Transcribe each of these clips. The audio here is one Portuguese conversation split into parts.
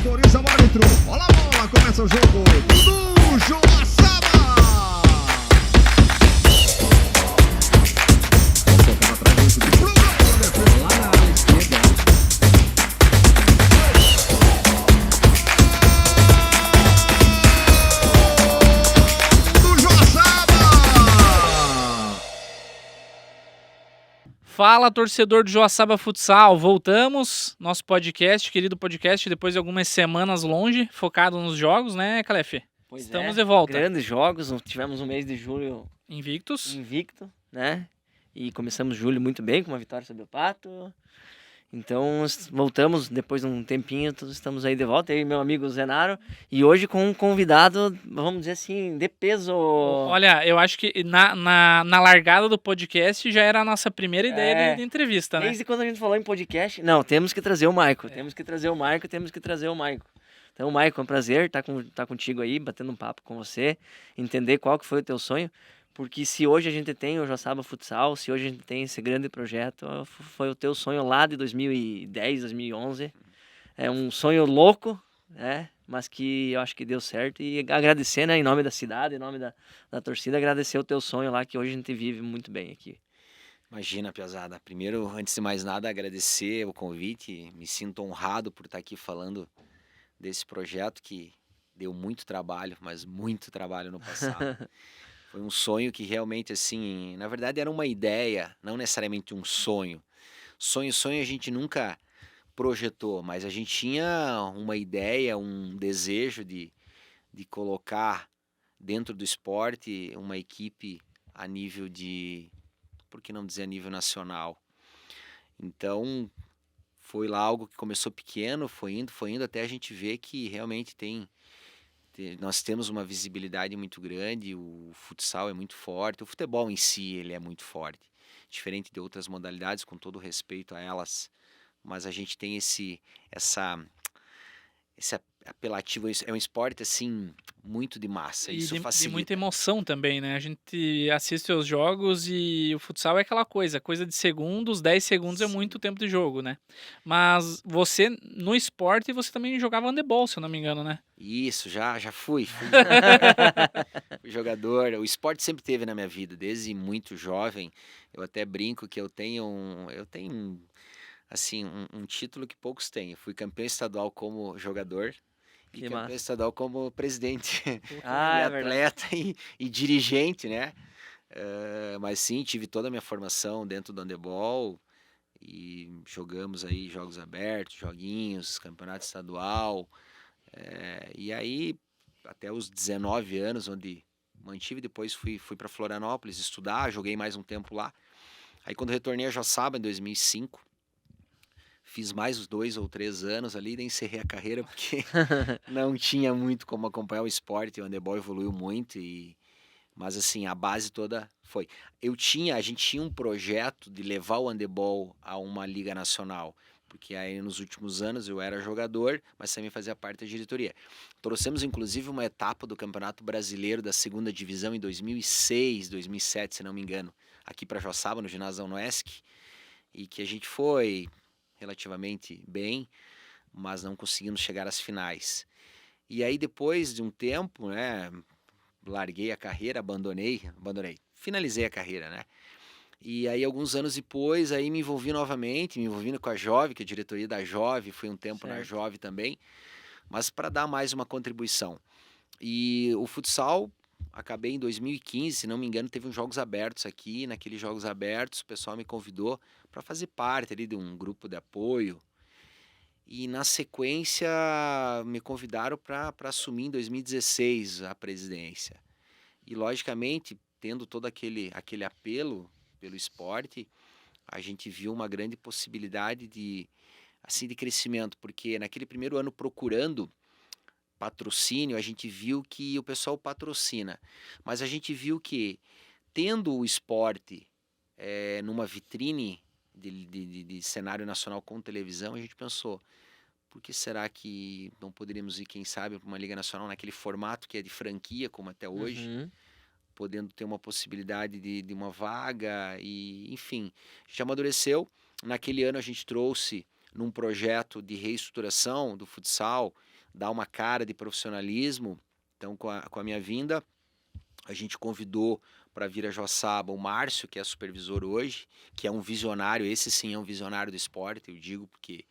Autoriza o árbitro. Olha a bola, começa o jogo. Dudu Joaçaba. Tocando atrás do programa. Lá na área esquerda. Fala, torcedor do Joaçaba Futsal, voltamos, nosso podcast, querido podcast, depois de algumas semanas longe, focado nos jogos, né, Calef? Pois Estamos é, de volta. Grandes jogos, tivemos um mês de julho Invictos. invicto, né? E começamos julho muito bem, com uma vitória sobre o Pato. Então, voltamos depois de um tempinho, estamos aí de volta, eu e meu amigo Zenaro. E hoje com um convidado, vamos dizer assim, de peso. Olha, eu acho que na largada do podcast já era a nossa primeira ideia de entrevista, né? Desde quando a gente falou em podcast, não, temos que trazer o Maico, temos que trazer o Maico. Então, Maico, é um prazer estar contigo aí, batendo um papo com você, entender qual que foi o teu sonho. Porque se hoje a gente tem o Joaçaba Futsal, se hoje a gente tem esse grande projeto, foi o teu sonho lá de 2010, 2011. É um sonho louco, né? Mas que eu acho que deu certo. E agradecer, né, em nome da cidade, em nome da torcida, agradecer o teu sonho lá, que hoje a gente vive muito bem aqui. Imagina, piazada. Primeiro, antes de mais nada, agradecer o convite. Me sinto honrado por estar aqui falando desse projeto que deu muito trabalho, mas muito trabalho no passado. Foi um sonho que realmente, assim, na verdade era uma ideia, não necessariamente um sonho. Sonho a gente nunca projetou, mas a gente tinha uma ideia, um desejo de colocar dentro do esporte uma equipe a nível de, por que não dizer a nível nacional. Então, foi lá algo que começou pequeno, foi indo até a gente ver que realmente nós temos uma visibilidade muito grande, o futsal é muito forte, o futebol em si ele é muito forte, diferente de outras modalidades, com todo respeito a elas, mas a gente tem esse apelativo, é um esporte assim muito de massa, isso de facilita. muita emoção também, né? A gente assiste aos jogos e o futsal é aquela coisa de segundos, 10 segundos é muito tempo de jogo, né? Mas você, no esporte, você também jogava handebol, se eu não me engano, né? Isso, já fui jogador. O esporte sempre teve na minha vida, desde muito jovem. Eu até brinco que eu tenho assim, um título que poucos têm. Eu fui campeão estadual como jogador e Que campeão massa. estadual como presidente. Ah, Fui é verdade. atleta e dirigente, né? Mas sim, tive toda a minha formação dentro do handebol e jogamos aí jogos abertos, joguinhos, campeonato estadual. E aí, até os 19 anos, onde mantive, depois fui para Florianópolis estudar, joguei mais um tempo lá. Aí quando retornei a Joaçaba em 2005, fiz mais uns 2 ou 3 anos ali, daí encerrei a carreira porque não tinha muito como acompanhar o esporte, o handebol evoluiu muito, mas assim, a base toda foi. A gente tinha um projeto de levar o handebol a uma liga nacional, porque aí nos últimos anos eu era jogador, mas também fazia parte da diretoria. Trouxemos inclusive uma etapa do Campeonato Brasileiro da segunda divisão em 2006, 2007, se não me engano, aqui para Joaçaba, no ginásio Unoesc, e que a gente foi relativamente bem, mas não conseguimos chegar às finais. E aí depois de um tempo, né, larguei a carreira, abandonei, finalizei a carreira, né? E aí alguns anos depois, aí me envolvi com a Jove, que é a diretoria da Jove, fui um tempo na Jove também, mas para dar mais uma contribuição. E o futsal, acabei em 2015, se não me engano, teve uns Jogos Abertos aqui, naqueles Jogos Abertos o pessoal me convidou para fazer parte ali de um grupo de apoio, e na sequência me convidaram para assumir em 2016 a presidência. E logicamente, tendo todo aquele apelo pelo esporte, a gente viu uma grande possibilidade de crescimento, porque naquele primeiro ano procurando patrocínio, a gente viu que o pessoal patrocina, mas a gente viu que tendo o esporte numa vitrine de cenário nacional com televisão, a gente pensou, por que será que não poderíamos ir, quem sabe, para uma Liga Nacional naquele formato que é de franquia, como até hoje, podendo ter uma possibilidade de uma vaga, e enfim, a gente amadureceu. Naquele ano a gente trouxe num projeto de reestruturação do futsal, dar uma cara de profissionalismo. Então, com a minha vinda, a gente convidou para vir a Joaçaba o Márcio, que é supervisor hoje, que é um visionário, esse sim é um visionário do esporte, eu digo, porque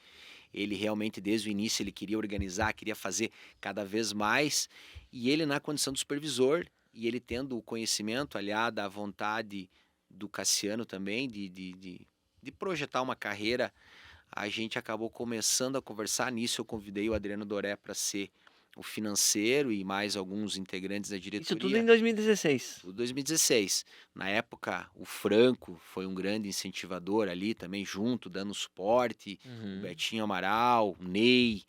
ele realmente, desde o início, ele queria organizar, queria fazer cada vez mais, e ele na condição de supervisor, e ele tendo o conhecimento, aliado à vontade do Cassiano também, de projetar uma carreira, a gente acabou começando a conversar. Nisso eu convidei o Adriano Doré para ser o financeiro e mais alguns integrantes da diretoria. Isso tudo em 2016. Tudo 2016. Na época, o Franco foi um grande incentivador ali também, junto, dando suporte. O Betinho Amaral, o Ney.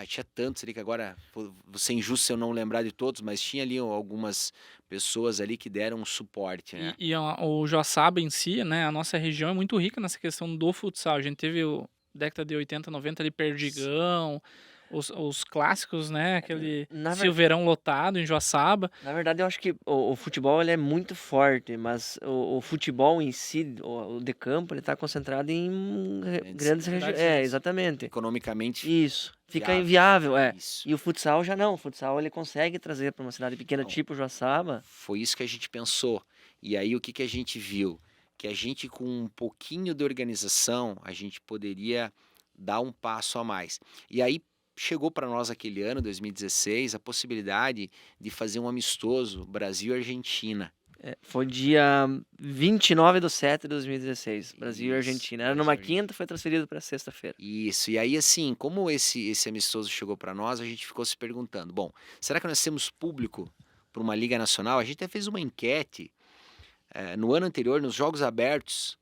Tinha tantos ali que agora, vou ser injusto se eu não lembrar de todos, mas tinha ali algumas pessoas ali que deram um suporte, né? O Joaçaba em si, né, a nossa região é muito rica nessa questão do futsal. A gente teve década de 80, 90 ali, Perdigão, os clássicos, né, aquele Silveirão lotado em Joaçaba. Na verdade, eu acho que o futebol ele é muito forte, mas o futebol em si, o de campo, ele está concentrado em grandes regiões. Exatamente. Economicamente. Isso. Fica inviável, Isso. E o futsal já não. O futsal ele consegue trazer para uma cidade pequena, tipo Joaçaba. Foi isso que a gente pensou. E aí o que a gente viu? Que a gente, com um pouquinho de organização, a gente poderia dar um passo a mais. E aí chegou para nós aquele ano, 2016, a possibilidade de fazer um amistoso Brasil e Argentina. Foi dia 29/7/2016, Brasil e Argentina. Era numa quinta, foi transferido para sexta-feira. Isso, e aí assim, como esse amistoso chegou para nós, a gente ficou se perguntando, bom, será que nós temos público para uma Liga Nacional? A gente até fez uma enquete no ano anterior, nos Jogos Abertos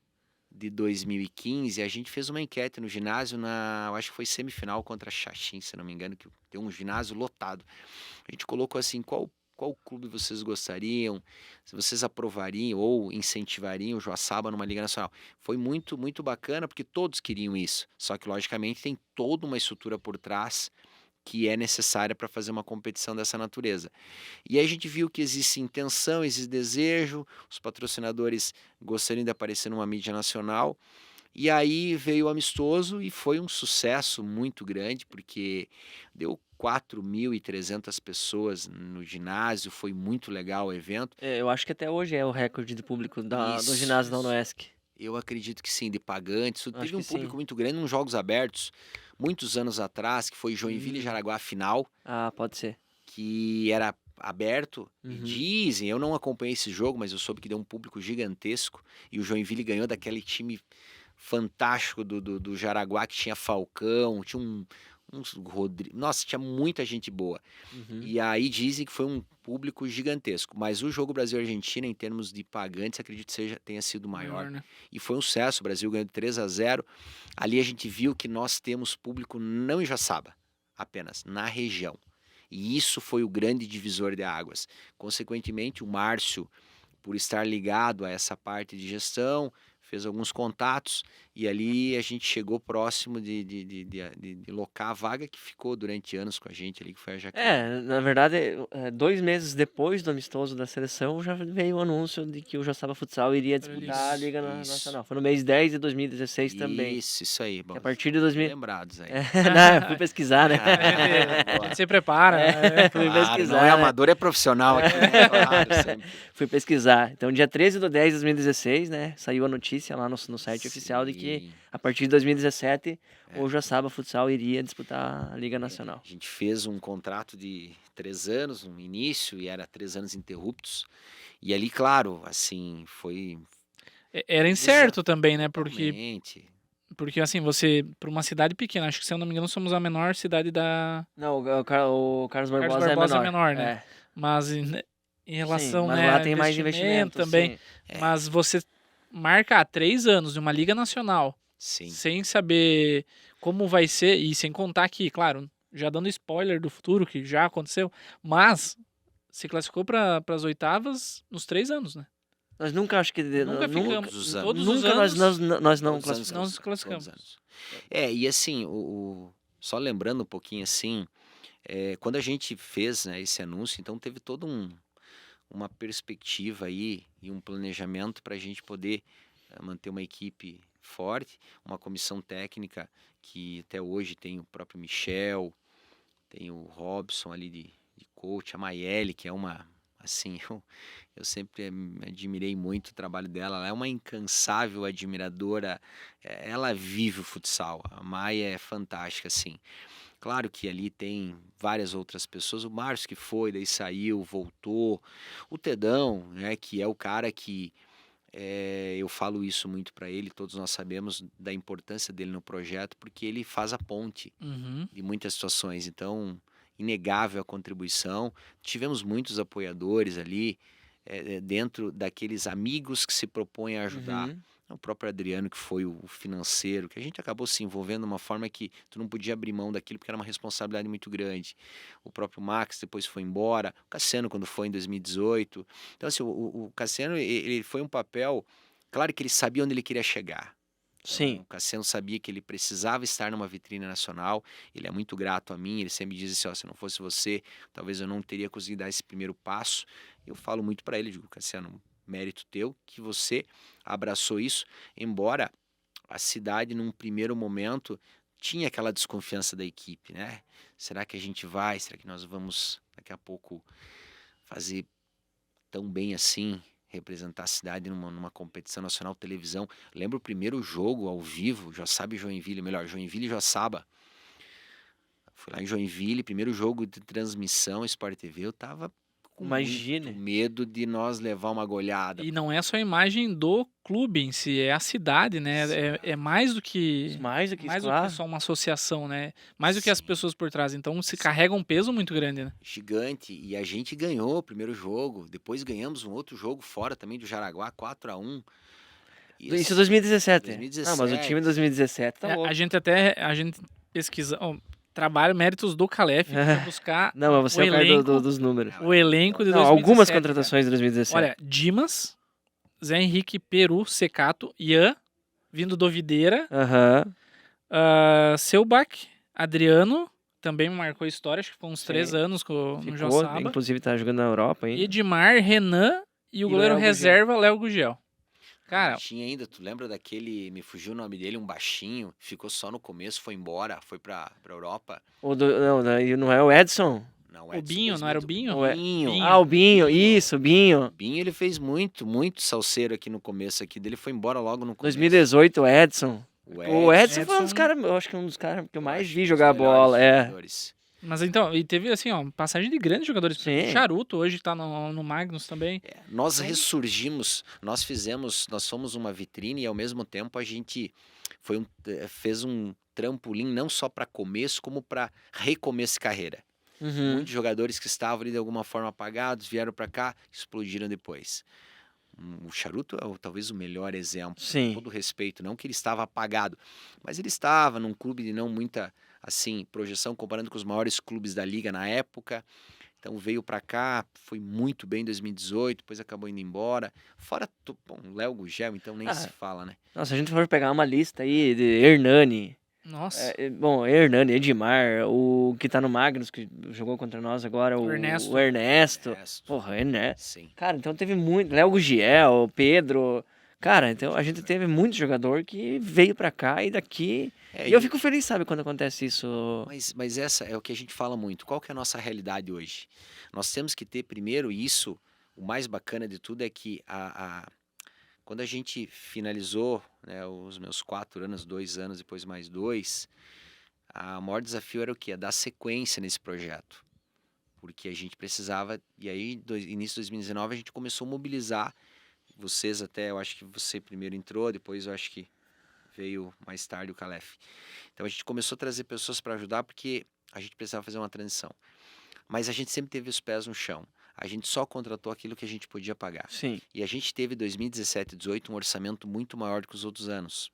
de 2015, a gente fez uma enquete no ginásio, eu acho que foi semifinal contra Xaxim, se não me engano, que tem um ginásio lotado. A gente colocou assim, qual clube vocês gostariam, se vocês aprovariam ou incentivariam o Joaçaba numa Liga Nacional. Foi muito, muito bacana, porque todos queriam isso, só que logicamente tem toda uma estrutura por trás que é necessária para fazer uma competição dessa natureza. E aí a gente viu que existe intenção, existe desejo, os patrocinadores gostariam de aparecer numa mídia nacional, e aí veio o amistoso e foi um sucesso muito grande, porque deu 4.300 pessoas no ginásio, foi muito legal o evento. Eu acho que até hoje é o recorde de público do ginásio da UNOESC. Eu acredito que sim, de pagantes. Teve um público sim. muito grande nos Jogos Abertos, muitos anos atrás, que foi Joinville e Jaraguá final, Pode ser. que era aberto. E dizem, eu não acompanhei esse jogo, mas eu soube que deu um público gigantesco. E o Joinville ganhou daquele time fantástico do Jaraguá, que tinha Falcão, tinha uns Rodrigo. Nossa, tinha muita gente boa. E aí dizem que foi um público gigantesco. Mas o jogo Brasil-Argentina, em termos de pagantes, acredito que tenha sido maior. Né? E foi um sucesso. O Brasil ganhou de 3-0. Ali a gente viu que nós temos público não em Joaçaba, apenas na região. E isso foi o grande divisor de águas. Consequentemente, o Márcio, por estar ligado a essa parte de gestão, fez alguns contatos e ali a gente chegou próximo de locar a vaga que ficou durante anos com a gente ali, que foi a Jaqueline. Na verdade, 2 meses depois do amistoso da seleção, já veio o anúncio de que o Joaçaba Futsal iria disputar a Liga Nacional. Foi no mês 10 de 2016 também. Isso aí. Bom, a partir de 2000... lembrados aí. Não, fui pesquisar, né? A gente se prepara. Fui Claro, pesquisar. não é amador, é profissional aqui. Claro, sempre. Fui pesquisar. Então, dia 13/10/2016, né? Saiu a notícia lá no site oficial de que a partir de 2017 o Joaçaba Futsal iria disputar a Liga Nacional. A gente fez um contrato de 3 anos, um início, e era 3 anos interruptos. E ali, claro, assim, foi... Era incerto também, né? Realmente. Porque assim, você, para uma cidade pequena, acho que se eu não me engano, somos a menor cidade da... Não, o Carlos Barbosa, é menor, né? Mas em relação, mas né, lá tem mais investimento também. Sim. Mas você marcar 3 anos de uma Liga Nacional, Sim. sem saber como vai ser, e sem contar que, claro, já dando spoiler do futuro, que já aconteceu, mas se classificou para as oitavas nos 3 anos, né? Nós nunca, acho que... Nunca ficamos. Todos os anos. Todos Nunca os anos, nós não Todos os anos, classificamos. não nos classificamos. todos os anos. E assim, só lembrando um pouquinho assim, quando a gente fez, né, esse anúncio, então teve toda uma perspectiva aí e um planejamento para a gente poder manter uma equipe forte, uma comissão técnica que até hoje tem o próprio Michel, tem o Robson ali de coach, a Maiele, que é uma, assim, eu sempre admirei muito o trabalho dela, ela é uma incansável admiradora, ela vive o futsal, a Maia é fantástica, assim. Claro que ali tem várias outras pessoas, o Márcio que foi, daí saiu, voltou, o Tedão, né, que é o cara que eu falo isso muito para ele, todos nós sabemos da importância dele no projeto, porque ele faz a ponte Uhum. de muitas situações, então inegável a contribuição. Tivemos muitos apoiadores ali, dentro daqueles amigos que se propõem a ajudar. Uhum. O próprio Adriano, que foi o financeiro, que a gente acabou se envolvendo de uma forma que tu não podia abrir mão daquilo, porque era uma responsabilidade muito grande. O próprio Max depois foi embora, o Cassiano quando foi em 2018. Então, assim, o Cassiano, ele foi um papel, claro que ele sabia onde ele queria chegar. Sim. O Cassiano sabia que ele precisava estar numa vitrine nacional, ele é muito grato a mim, ele sempre diz assim, ó, se não fosse você, talvez eu não teria conseguido dar esse primeiro passo. Eu falo muito para ele, digo, Cassiano, mérito teu que você abraçou isso, embora a cidade num primeiro momento tinha aquela desconfiança da equipe, né? Será que a gente vai? Será que nós vamos daqui a pouco fazer tão bem assim, representar a cidade numa competição nacional televisão? Lembro o primeiro jogo ao vivo, Joaçaba e Joinville, melhor, Joinville e Joaçaba. Fui lá em Joinville, primeiro jogo de transmissão, Sport TV, eu tava com Imagine. muito medo de nós levar uma goleada. E não é só a imagem do clube em si, é a cidade, né? É mais do que Mais do que isso, mais do claro. que só uma associação, né? Mais do que as Sim. pessoas por trás. Então se Sim. carrega um peso muito grande, né? Gigante, e a gente ganhou o primeiro jogo, depois ganhamos um outro jogo fora também do Jaraguá, 4-1. Isso é 2017. 2017. Não, mas o time de 2017 tá É, louco. a gente pesquisa, ó, trabalho, méritos do Calef para buscar Não, mas você o é o cara elenco, dos números. o elenco de Não, 2017. algumas cara. contratações de 2017. Olha, Dimas, Zé Henrique, Peru, Secato, Ian, vindo do Videira, Aham. Selbach, Adriano, também marcou história, acho que foi uns Sim. 3 anos no Ficou, Joaçaba. inclusive tá jogando na Europa ainda. Edmar, Renan e o E goleiro Léo Gugel. reserva, Léo Gugel. Cara, Tinha ainda, tu lembra daquele, me fugiu o nome dele, um baixinho, ficou só no começo, foi embora, foi pra Europa. Não é o Edson? Não, o Binho, não era o Binho? Ou é- Binho. Ah, o Binho, isso, o Binho. Binho, ele fez muito, muito salseiro aqui no começo aqui dele, foi embora logo no começo. 2018, o Edson. O Edson foi um dos Edson- caras, eu acho que um dos caras que eu mais acho vi que jogar os melhores bola. É. jogadores. Mas então, e teve assim, ó, passagem de grandes jogadores. Sim. Charuto hoje tá no Magnus também. Nós Então- ressurgimos, nós fomos uma vitrine e ao mesmo tempo a gente fez um trampolim não só para começo, como para recomeço de carreira. Uhum. Muitos jogadores que estavam ali de alguma forma apagados vieram para cá, explodiram depois. O Charuto é talvez o melhor exemplo, Sim. com todo respeito, não que ele estava apagado, mas ele estava num clube de não muita assim projeção comparando com os maiores clubes da liga na época. Então veio para cá, foi muito bem em 2018, depois acabou indo embora. Fora o Léo Gugel, então nem se fala, né? Nossa, se a gente for pegar uma lista aí de Hernani, Nossa. Hernani, Edmar, o que tá no Magnus, que jogou contra nós agora, O Ernesto. o Ernesto. Resto, Porra, Ernesto. sim. Cara, então teve muito. Léo Gugiel, Pedro. Cara, então a gente teve muito jogador que veio pra cá e daqui. E eu fico feliz, sabe, quando acontece isso. Mas essa é o que a gente fala muito. Qual que é a nossa realidade hoje? Nós temos que ter primeiro isso, o mais bacana de tudo é que quando a gente finalizou, né, os meus 4 anos, 2 anos, depois mais 2, o maior desafio era o quê? Dar sequência nesse projeto. Porque a gente precisava, e aí, início de 2019, a gente começou a mobilizar vocês até, eu acho que você primeiro entrou, depois eu acho que veio mais tarde o Calef. Então a gente começou a trazer pessoas para ajudar porque a gente precisava fazer uma transição. Mas a gente sempre teve os pés no chão. A gente só contratou aquilo que a gente podia pagar. Sim. E a gente teve 2017 e 2018 um orçamento muito maior do que os outros anos.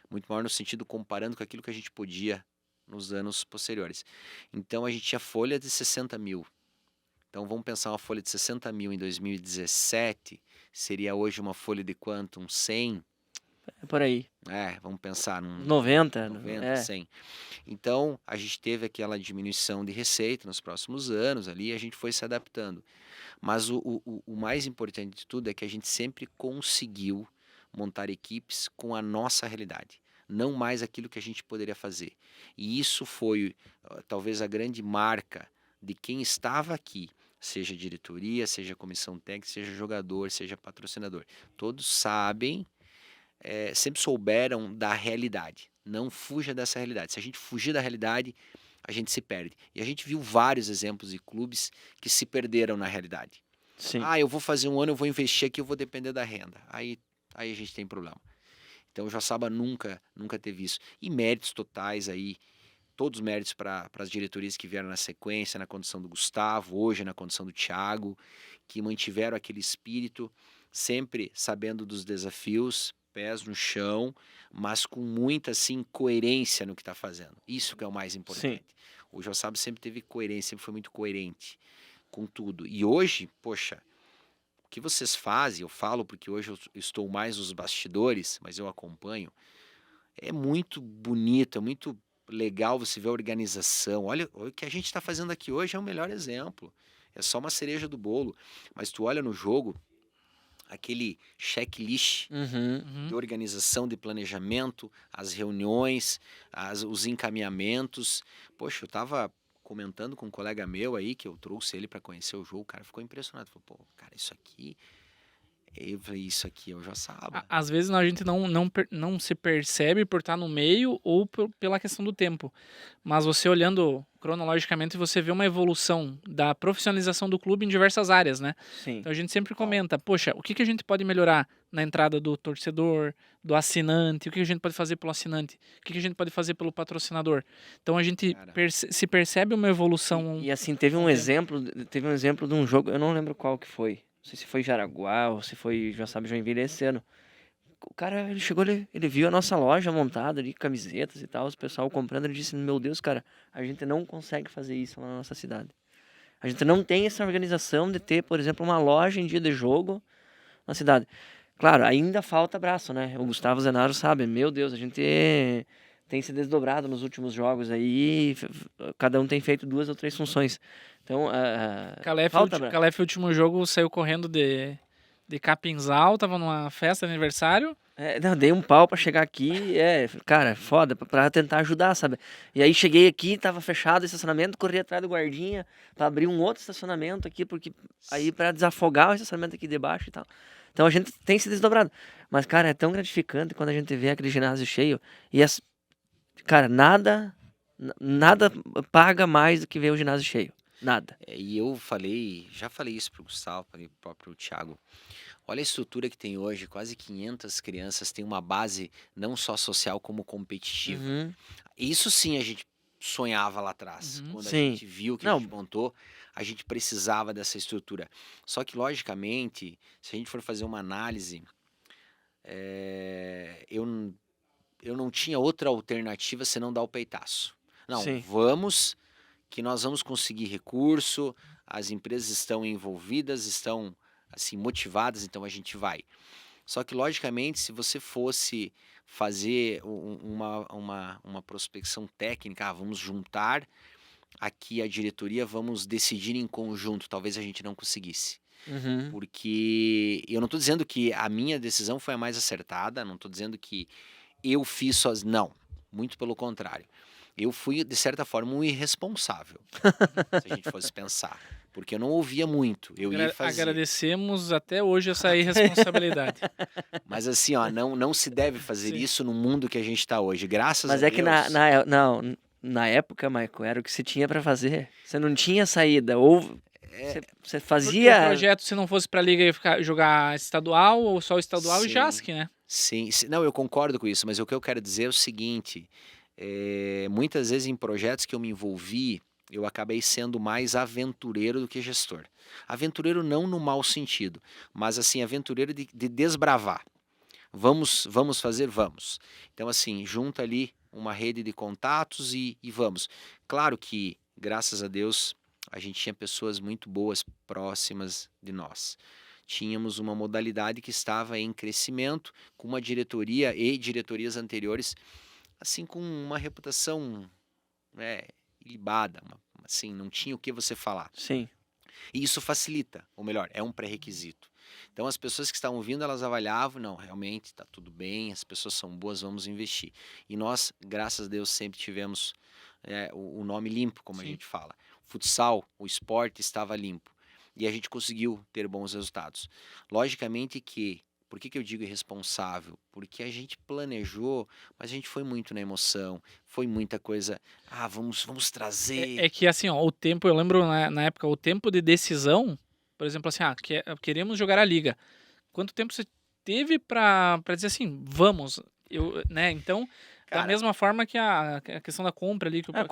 Muito maior no sentido comparando com aquilo que a gente podia nos anos posteriores. Então a gente tinha folha de 60 mil. Então vamos pensar uma folha de 60 mil em 2017, seria hoje uma folha de quanto? Uns 100? É por aí. Vamos pensar num 90. 90, 100. Então, a gente teve aquela diminuição de receita nos próximos anos ali e a gente foi se adaptando. Mas o mais importante de tudo é que a gente sempre conseguiu montar equipes com a nossa realidade, não mais aquilo que a gente poderia fazer. E isso foi talvez a grande marca de quem estava aqui, seja diretoria, seja comissão técnica, seja jogador, seja patrocinador. Todos sabem, sempre souberam da realidade. Não fuja dessa realidade. Se a gente fugir da realidade, a gente se perde. E a gente viu vários exemplos de clubes que se perderam na realidade. Sim. Eu vou fazer um ano, eu vou investir aqui, eu vou depender da renda. Aí a gente tem problema. Então o Joaçaba nunca teve isso. E méritos totais aí, todos os méritos para as diretorias que vieram na sequência, na condição do Gustavo, hoje na condição do Thiago, que mantiveram aquele espírito, sempre sabendo dos desafios, pés no chão, mas com muita assim, coerência no que está fazendo. Isso que é o mais importante. O Joaçaba sempre teve coerência, sempre foi muito coerente com tudo. E hoje, poxa, o que vocês fazem, eu falo porque hoje eu estou mais nos bastidores, mas eu acompanho, é muito bonito, é muito legal você ver a organização. Olha, o que a gente está fazendo aqui hoje é o melhor exemplo. É só uma cereja do bolo. Mas tu olha no jogo, aquele checklist de organização, de planejamento, as reuniões, os encaminhamentos. Poxa, eu estava comentando com um colega meu aí, que eu trouxe ele para conhecer o jogo, o cara ficou impressionado. Falou, pô, cara, isso aqui... Eu falei, isso aqui eu já saiba. Às vezes a gente não se percebe por estar no meio ou pela questão do tempo. Mas você olhando cronologicamente, você vê uma evolução da profissionalização do clube em diversas áreas, né? Sim. Então a gente sempre comenta, poxa, o que a gente pode melhorar na entrada do torcedor, do assinante, o que a gente pode fazer pelo assinante, o que a gente pode fazer pelo patrocinador. Então a gente se percebe uma evolução. E assim, teve um exemplo de um jogo, eu não lembro qual que foi. Não sei se foi Jaraguá ou se foi Joinville esse ano. O cara, ele chegou, ele viu a nossa loja montada de camisetas e tal, os pessoal comprando, ele disse, meu Deus, cara, a gente não consegue fazer isso lá na nossa cidade. A gente não tem essa organização de ter, por exemplo, uma loja em dia de jogo na cidade. Claro, ainda falta braço, né? O Gustavo Zenaro sabe, meu Deus, a gente tem se desdobrado nos últimos jogos aí, cada um tem feito 2 ou 3 funções. Então, Calef, último jogo, saiu correndo de Capinzal, tava numa festa de aniversário. Não, dei um pau pra chegar aqui, cara, foda, pra tentar ajudar, sabe? E aí cheguei aqui, tava fechado o estacionamento, corri atrás do guardinha pra abrir um outro estacionamento aqui, porque aí pra desafogar o estacionamento aqui debaixo e tal. Então a gente tem se desdobrado. Mas, cara, é tão gratificante quando a gente vê aquele ginásio cheio e cara, nada paga mais do que ver o ginásio cheio. Nada. E eu já falei isso pro Gustavo, para o próprio Thiago. Olha a estrutura que tem hoje, quase 500 crianças, tem uma base não só social como competitiva. Isso sim a gente sonhava lá atrás. Quando a gente viu que a gente montou, a gente precisava dessa estrutura. Só que, logicamente, se a gente for fazer uma análise, eu não tinha outra alternativa senão dar o peitaço. Não, que nós vamos conseguir recurso, as empresas estão envolvidas, estão assim motivadas, então a gente vai. Só que, logicamente, se você fosse fazer uma prospecção técnica, vamos juntar aqui a diretoria, vamos decidir em conjunto, talvez a gente não conseguisse. Porque eu não estou dizendo que a minha decisão foi a mais acertada, não estou dizendo que eu fiz sozinho, não, muito pelo contrário. Eu fui, de certa forma, um irresponsável, se a gente fosse pensar. Porque eu não ouvia muito, eu ia fazer. Agradecemos até hoje essa irresponsabilidade. Mas assim, ó, não se deve fazer isso no mundo que a gente está hoje, graças a Deus. Mas é que na época, Michael, era o que você tinha para fazer. Você não tinha saída, ou você fazia... Porque o projeto, se não fosse para a Liga, ia jogar estadual, ou só estadual e JASC, né? Sim, não, eu concordo com isso, mas o que eu quero dizer é o seguinte... muitas vezes em projetos que eu me envolvi, eu acabei sendo mais aventureiro do que gestor. Aventureiro não no mau sentido, mas assim, aventureiro de desbravar. Vamos fazer? Vamos. Então assim, junta ali uma rede de contatos e vamos. Claro que, graças a Deus, a gente tinha pessoas muito boas próximas de nós. Tínhamos uma modalidade que estava em crescimento, com uma diretoria e diretorias anteriores assim, com uma reputação ilibada, assim, não tinha o que você falar. Sim. E isso facilita, ou melhor, é um pré-requisito. Então as pessoas que estavam vindo, elas avaliavam, não, realmente está tudo bem, as pessoas são boas, vamos investir. E nós, graças a Deus, sempre tivemos o nome limpo, como a Sim. gente fala. O futsal, o esporte estava limpo. E a gente conseguiu ter bons resultados. Logicamente que, por que eu digo irresponsável? Porque a gente planejou, mas a gente foi muito na emoção, foi muita coisa, vamos trazer. É que assim, ó, o tempo, eu lembro na época, o tempo de decisão, por exemplo, assim, queremos jogar a liga. Quanto tempo você teve pra dizer assim, vamos, né? Então, da Cara, mesma forma que a questão da compra ali, que A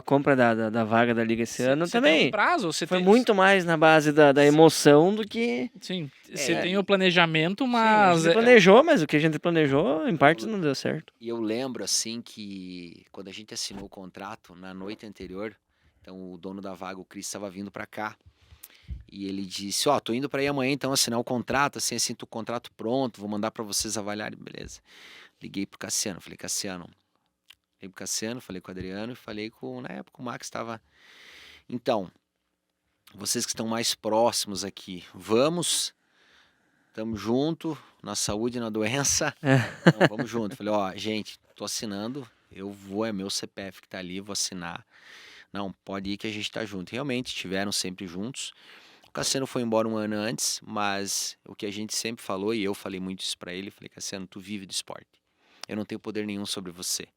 compra da vaga da Liga esse ano você tem um também prazo, você foi tem, muito mais na base da emoção do que... sim, você É, tem o planejamento, Sim, a mas gente planejou, mas o que a gente planejou, em partes, não deu certo. E eu lembro, assim, que quando a gente assinou o contrato, na noite anterior, então o dono da vaga, o Cris, estava vindo para cá. E ele disse, tô indo para aí amanhã, então, assinar o contrato, assim, o contrato pronto, vou mandar para vocês avaliarem, beleza. Liguei pro Cassiano, falei, Cassiano, falei com o Adriano e falei na época o Max estava... Então, vocês que estão mais próximos aqui, tamo junto, na saúde e na doença. Não, vamos junto. Falei, gente, tô assinando, é meu CPF que tá ali, vou assinar. Não, pode ir que a gente tá junto. Realmente, estiveram sempre juntos. O Cassiano foi embora um ano antes, mas o que a gente sempre falou, e eu falei muito isso pra ele, falei, Cassiano, tu vive do esporte. Eu não tenho poder nenhum sobre você.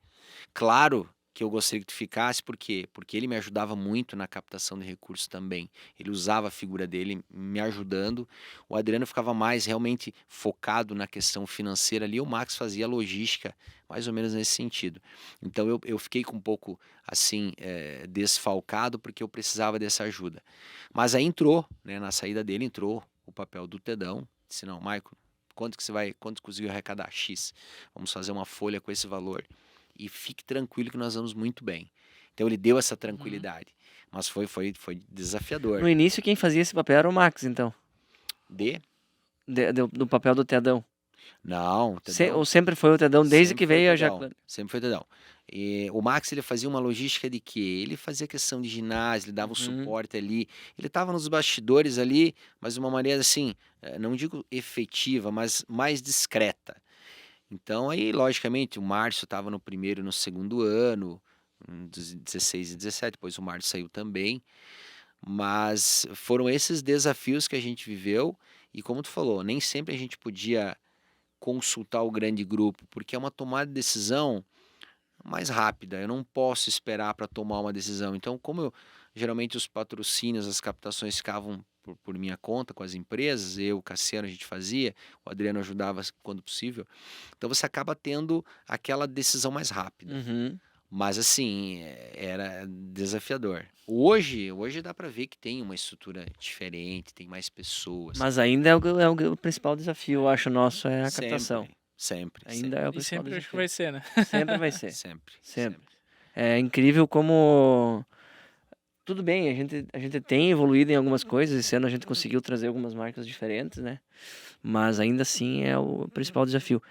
Claro que eu gostaria que tu ficasse, por quê? Porque ele me ajudava muito na captação de recursos também. Ele usava a figura dele me ajudando. O Adriano ficava mais realmente focado na questão financeira ali. O Max fazia a logística, mais ou menos nesse sentido. Então eu fiquei com um pouco assim, desfalcado, porque eu precisava dessa ajuda. Mas aí entrou, né, na saída dele entrou o papel do Tedão. Disse, não, Maicon, quanto conseguiu arrecadar? X. Vamos fazer uma folha com esse valor. E fique tranquilo que nós vamos muito bem. Então ele deu essa tranquilidade. Mas foi desafiador. No início, quem fazia esse papel era o Max, então. Do papel do Tedão. Não, Tedão. Ou sempre foi o Tedão, desde que veio a Jacqueline. Sempre foi Tedão. E o Max, ele fazia uma logística de quê? Ele fazia questão de ginásio, ele dava o suporte ali. Ele estava nos bastidores ali, mas de uma maneira assim, não digo efetiva, mas mais discreta. Então aí, logicamente, o Márcio estava no primeiro e no segundo ano, dos 16 e 17, depois o Márcio saiu também. Mas foram esses desafios que a gente viveu e, como tu falou, nem sempre a gente podia consultar o grande grupo, porque é uma tomada de decisão mais rápida. Eu não posso esperar para tomar uma decisão. Então, geralmente os patrocínios, as captações ficavam por minha conta com as empresas, eu, o Cassiano, a gente fazia, o Adriano ajudava quando possível. Então você acaba tendo aquela decisão mais rápida. Mas assim, era desafiador. Hoje dá para ver que tem uma estrutura diferente, tem mais pessoas. Mas ainda é o principal desafio, eu acho, nosso, é a captação. Sempre. Ainda é o e principal sempre acho que desafio. vai ser, né? Sempre vai ser. Sempre. É incrível como... Tudo bem, a gente tem evoluído em algumas coisas. Esse ano a gente conseguiu trazer algumas marcas diferentes, né? Mas ainda assim é o principal desafio.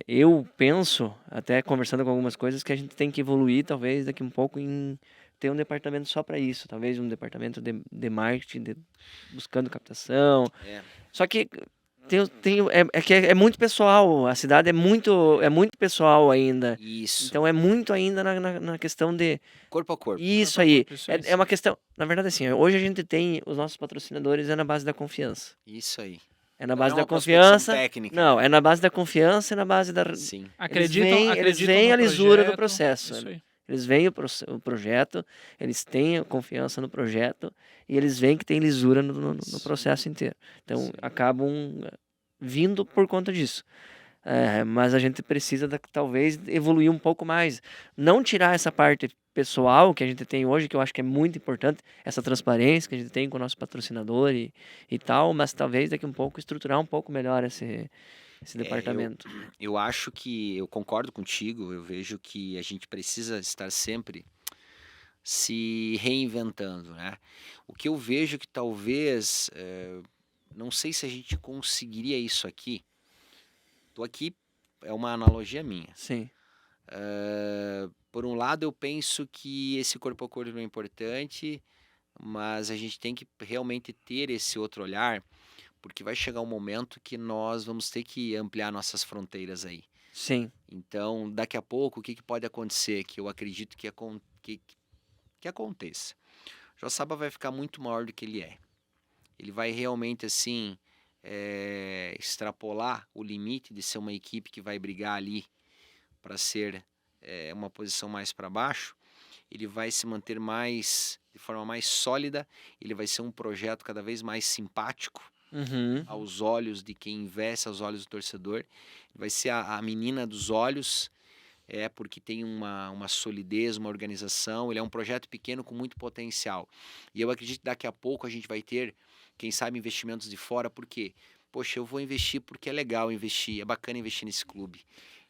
Eu penso, até conversando com algumas coisas, que a gente tem que evoluir, talvez, daqui um pouco, em ter um departamento só para isso. Talvez um departamento de marketing, buscando captação. Só que é muito pessoal. A cidade é muito pessoal ainda. Isso. Então é muito ainda na questão de... Corpo a corpo. Isso aí. É uma questão... Na verdade, assim, hoje a gente tem os nossos patrocinadores na base da confiança. Isso aí. É na base Não é da uma prospecção confiança. técnica. Não, é na base da confiança e na base da... Sim. Eles veem a lisura do projeto, processo. isso aí. Eles veem o projeto, eles têm a confiança no projeto e eles veem que tem lisura no processo inteiro. Então, acabam vindo por conta disso. Mas a gente precisa, talvez, evoluir um pouco mais. Não tirar essa parte pessoal que a gente tem hoje, que eu acho que é muito importante, essa transparência que a gente tem com o nosso patrocinador e tal, mas talvez daqui um pouco estruturar um pouco melhor esse departamento. Eu acho que, eu concordo contigo, eu vejo que a gente precisa estar sempre se reinventando, né? O que eu vejo que talvez, não sei se a gente conseguiria isso aqui. Tô aqui, é uma analogia minha. Sim. Por um lado, eu penso que esse corpo a corpo é importante, mas a gente tem que realmente ter esse outro olhar, porque vai chegar um momento que nós vamos ter que ampliar nossas fronteiras aí. Sim. Então, daqui a pouco, o que pode acontecer? Que eu acredito que aconteça. O Joaçaba vai ficar muito maior do que ele é. Ele vai realmente, assim, extrapolar o limite de ser uma equipe que vai brigar ali para ser uma posição mais para baixo. Ele vai se manter de forma mais sólida, ele vai ser um projeto cada vez mais simpático Uhum. aos olhos de quem investe, aos olhos do torcedor. Vai ser a menina dos olhos, porque tem uma solidez, uma organização. Ele é um projeto pequeno com muito potencial. E eu acredito que daqui a pouco a gente vai ter, quem sabe, investimentos de fora, porque, poxa, eu vou investir porque é legal investir, é bacana investir nesse clube.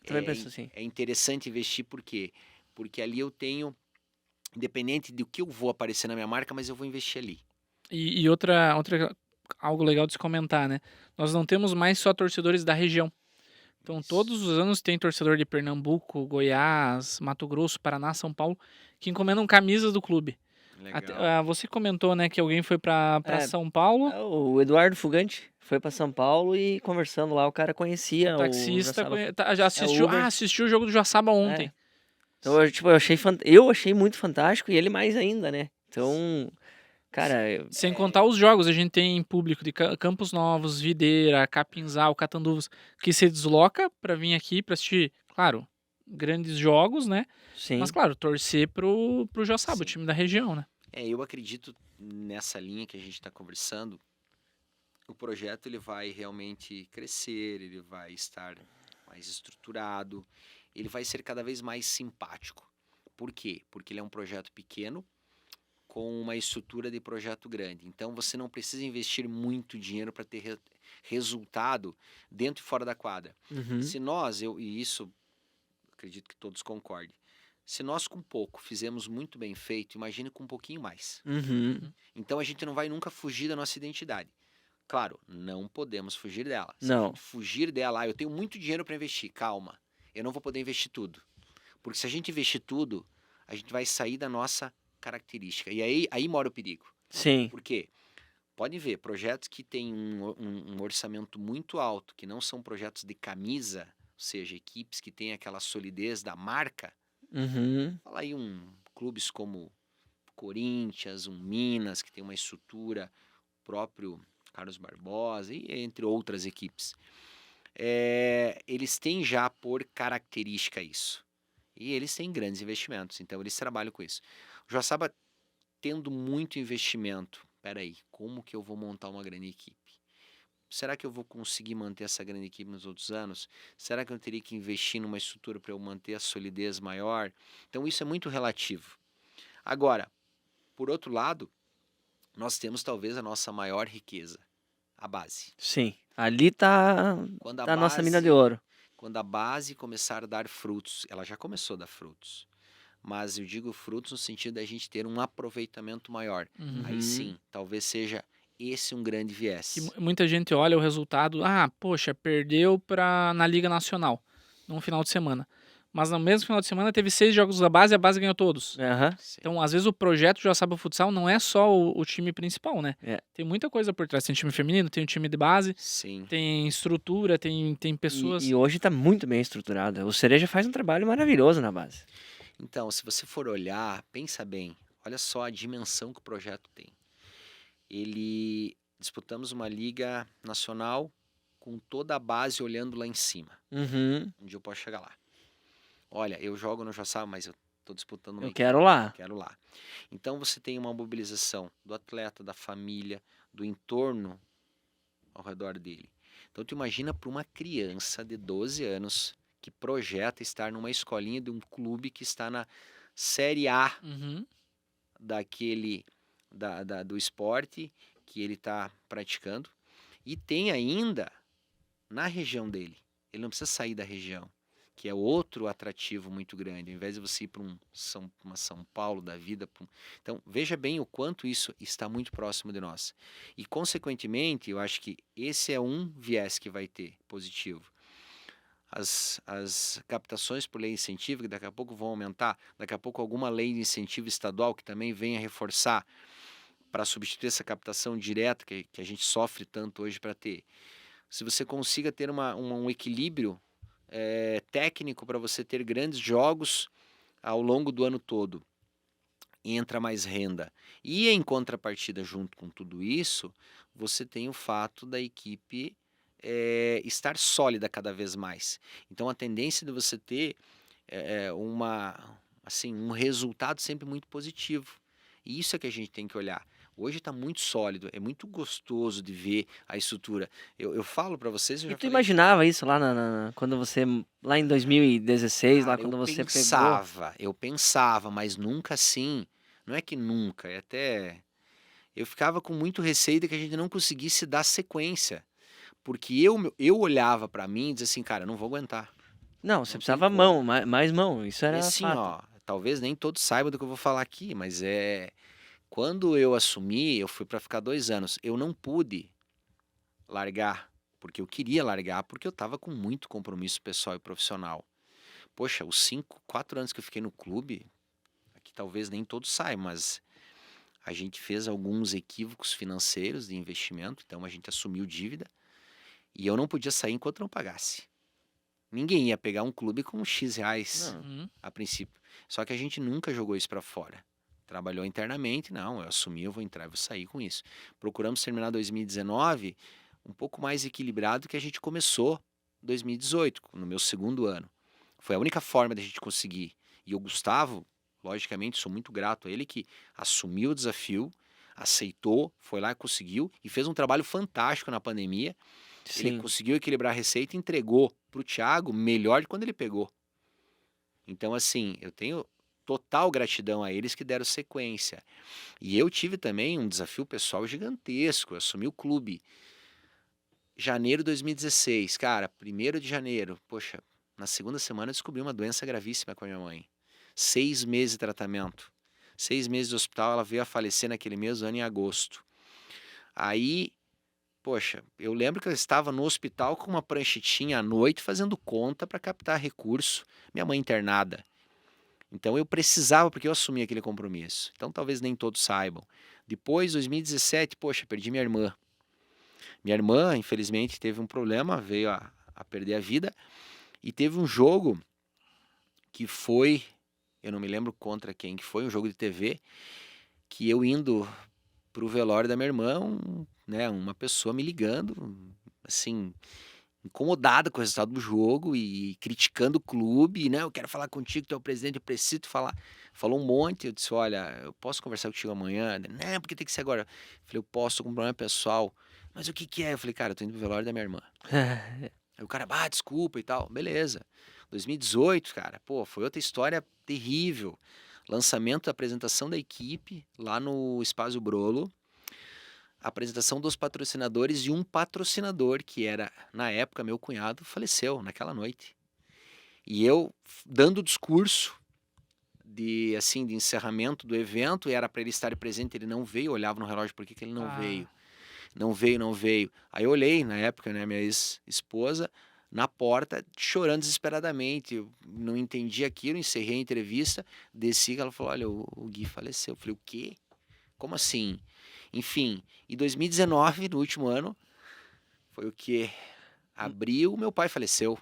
Também penso assim. É interessante investir por quê? Porque ali eu tenho, independente do que eu vou aparecer na minha marca, mas eu vou investir ali. E outra algo legal de se comentar, né? Nós não temos mais só torcedores da região. Então, todos os anos tem torcedor de Pernambuco, Goiás, Mato Grosso, Paraná, São Paulo, que encomendam camisas do clube. Legal. Você comentou, né, que alguém foi pra São Paulo, O Eduardo Fugante foi pra São Paulo e conversando lá, o cara conhecia taxista, Joaçaba. já assistiu, Uber. assistiu o jogo do Joaçaba ontem. Então, eu achei muito fantástico e ele mais ainda, né? Então, cara, Sem contar os jogos, a gente tem público de Campos Novos, Videira, Capinzal, Catanduvas, que se desloca pra vir aqui pra assistir, claro, grandes jogos, né? sim. Mas, claro, torcer pro Joaçaba, Sim. o time da região, né? Eu acredito nessa linha que a gente está conversando, o projeto ele vai realmente crescer, ele vai estar mais estruturado, ele vai ser cada vez mais simpático. Por quê? Porque ele é um projeto pequeno com uma estrutura de projeto grande. Então você não precisa investir muito dinheiro para ter resultado dentro e fora da quadra. Uhum. Se nós, e isso acredito que todos concordem, se nós com pouco fizemos muito bem feito, imagine com um pouquinho mais. Uhum. Então a gente não vai nunca fugir da nossa identidade. Claro, não podemos fugir dela. Se Não. a gente fugir dela, eu tenho muito dinheiro para investir, calma. Eu não vou poder investir tudo. Porque se a gente investir tudo, a gente vai sair da nossa característica. E aí mora o perigo. Sim. Por quê? Podem ver, projetos que têm um orçamento muito alto, que não são projetos de camisa, ou seja, equipes que têm aquela solidez da marca. Uhum. Fala aí clubes como Corinthians, Minas, que tem uma estrutura, o próprio Carlos Barbosa, e entre outras equipes. Eles têm já por característica isso. E eles têm grandes investimentos, então eles trabalham com isso. O Joaçaba tendo muito investimento, peraí, como que eu vou montar uma grande equipe? Será que eu vou conseguir manter essa grande equipe nos outros anos? Será que eu teria que investir numa estrutura para eu manter a solidez maior? Então isso é muito relativo. Agora, por outro lado, nós temos talvez a nossa maior riqueza, a base. Sim. Ali tá a nossa mina de ouro. Quando a base começar a dar frutos, ela já começou a dar frutos, mas eu digo frutos no sentido da gente ter um aproveitamento maior. Uhum. Aí sim, talvez seja esse um grande viés. Que muita gente olha o resultado, poxa, perdeu na Liga Nacional, num final de semana. Mas no mesmo final de semana teve 6 jogos da base e a base ganhou todos. Aham. Então, às vezes, o projeto Joaçaba Futsal não é só o time principal, né? É. Tem muita coisa por trás. Tem time feminino, tem um time de base, Sim. tem estrutura, tem pessoas... E hoje tá muito bem estruturado. O Cereja faz um trabalho maravilhoso na base. Então, se você for olhar, pensa bem, olha só a dimensão que o projeto tem. Disputamos uma liga nacional com toda a base olhando lá em cima. Uhum. Um dia eu posso chegar lá. Olha, eu jogo no Joaçaba, mas eu estou disputando uma Eu equipe. quero lá. Quero lá. Então você tem uma mobilização do atleta, da família, do entorno ao redor dele. Então tu imagina para uma criança de 12 anos que projeta estar numa escolinha de um clube que está na Série A Uhum. do esporte que ele está praticando. E tem ainda na região dele. Ele não precisa sair da região, que é outro atrativo muito grande. Ao invés de você ir para uma São Paulo da vida. Então, veja bem o quanto isso está muito próximo de nós. E, consequentemente, eu acho que esse é um viés que vai ter positivo. As captações por lei de incentivo, que daqui a pouco vão aumentar, daqui a pouco alguma lei de incentivo estadual que também venha reforçar para substituir essa captação direta que a gente sofre tanto hoje para ter. Se você consiga ter um equilíbrio técnico para você ter grandes jogos ao longo do ano todo, entra mais renda. E em contrapartida, junto com tudo isso, você tem o fato da equipe estar sólida cada vez mais. Então a tendência de você ter um resultado sempre muito positivo. E isso é que a gente tem que olhar. Hoje está muito sólido, é muito gostoso de ver a estrutura. Eu falo para vocês... E tu imaginava isso lá quando você, lá em 2016, lá quando você pegou? Eu pensava, mas nunca assim. Não é que nunca, eu ficava com muito receio de que a gente não conseguisse dar sequência. Porque eu olhava para mim e dizia assim, cara, não vou aguentar. Não, você precisava mais mão, isso era assim, fato. Talvez nem todos saibam do que eu vou falar aqui, mas quando eu assumi, eu fui para ficar 2 anos. Eu não pude largar, porque eu queria largar, porque eu estava com muito compromisso pessoal e profissional. Poxa, os 4 anos que eu fiquei no clube, aqui talvez nem todos saibam, mas a gente fez alguns equívocos financeiros de investimento, então a gente assumiu dívida, e eu não podia sair enquanto não pagasse. Ninguém ia pegar um clube com X reais a princípio. Só que a gente nunca jogou isso para fora. Trabalhou internamente, não, eu assumi, eu vou entrar, eu vou sair com isso. Procuramos terminar 2019 um pouco mais equilibrado que a gente começou 2018, no meu segundo ano. Foi a única forma da gente conseguir. E o Gustavo, logicamente, sou muito grato a ele, que assumiu o desafio, aceitou, foi lá e conseguiu, e fez um trabalho fantástico na pandemia. Sim. Ele conseguiu equilibrar a receita e entregou para o Thiago melhor de quando ele pegou. Então, assim, eu tenho total gratidão a eles que deram sequência. E eu tive também um desafio pessoal gigantesco. Eu assumi o clube. Janeiro de 2016, cara, 1º de janeiro. Poxa, na segunda semana eu descobri uma doença gravíssima com a minha mãe. 6 meses de tratamento. 6 meses de hospital, ela veio a falecer naquele mesmo ano em agosto. Aí, poxa, eu lembro que eu estava no hospital com uma pranchetinha à noite fazendo conta para captar recurso. Minha mãe internada. Então eu precisava, porque eu assumi aquele compromisso. Então talvez nem todos saibam. Depois, 2017, poxa, perdi minha irmã. Minha irmã, infelizmente, teve um problema, veio a perder a vida. E teve um jogo que foi, eu não me lembro contra quem que foi, um jogo de TV, que eu indo pro velório da minha irmã, uma pessoa me ligando, assim, incomodada com o resultado do jogo e criticando o clube, né? Eu quero falar contigo, tu é o presidente, eu preciso falar. Falou um monte, eu disse, olha, eu posso conversar contigo amanhã? Não, porque tem que ser agora. Eu falei, eu posso, tô com um problema pessoal. Mas o que é? Eu falei, cara, eu tô indo pro velório da minha irmã. Aí o cara, desculpa e tal, beleza. 2018, cara, pô, foi outra história terrível. Lançamento, apresentação da equipe lá no Espaço Brolo. Apresentação dos patrocinadores e um patrocinador, que era, na época, meu cunhado, faleceu naquela noite. E eu, dando o discurso de encerramento do evento, era para ele estar presente, ele não veio, eu olhava no relógio, por que ele não veio? Não veio. Aí eu olhei, na época, né, minha ex-esposa, na porta, chorando desesperadamente. Eu não entendi aquilo, encerrei a entrevista, desci, ela falou, olha, o Gui faleceu. Eu falei, o quê? Como assim? Enfim, em 2019, no último ano, foi o que? Abril, meu pai faleceu.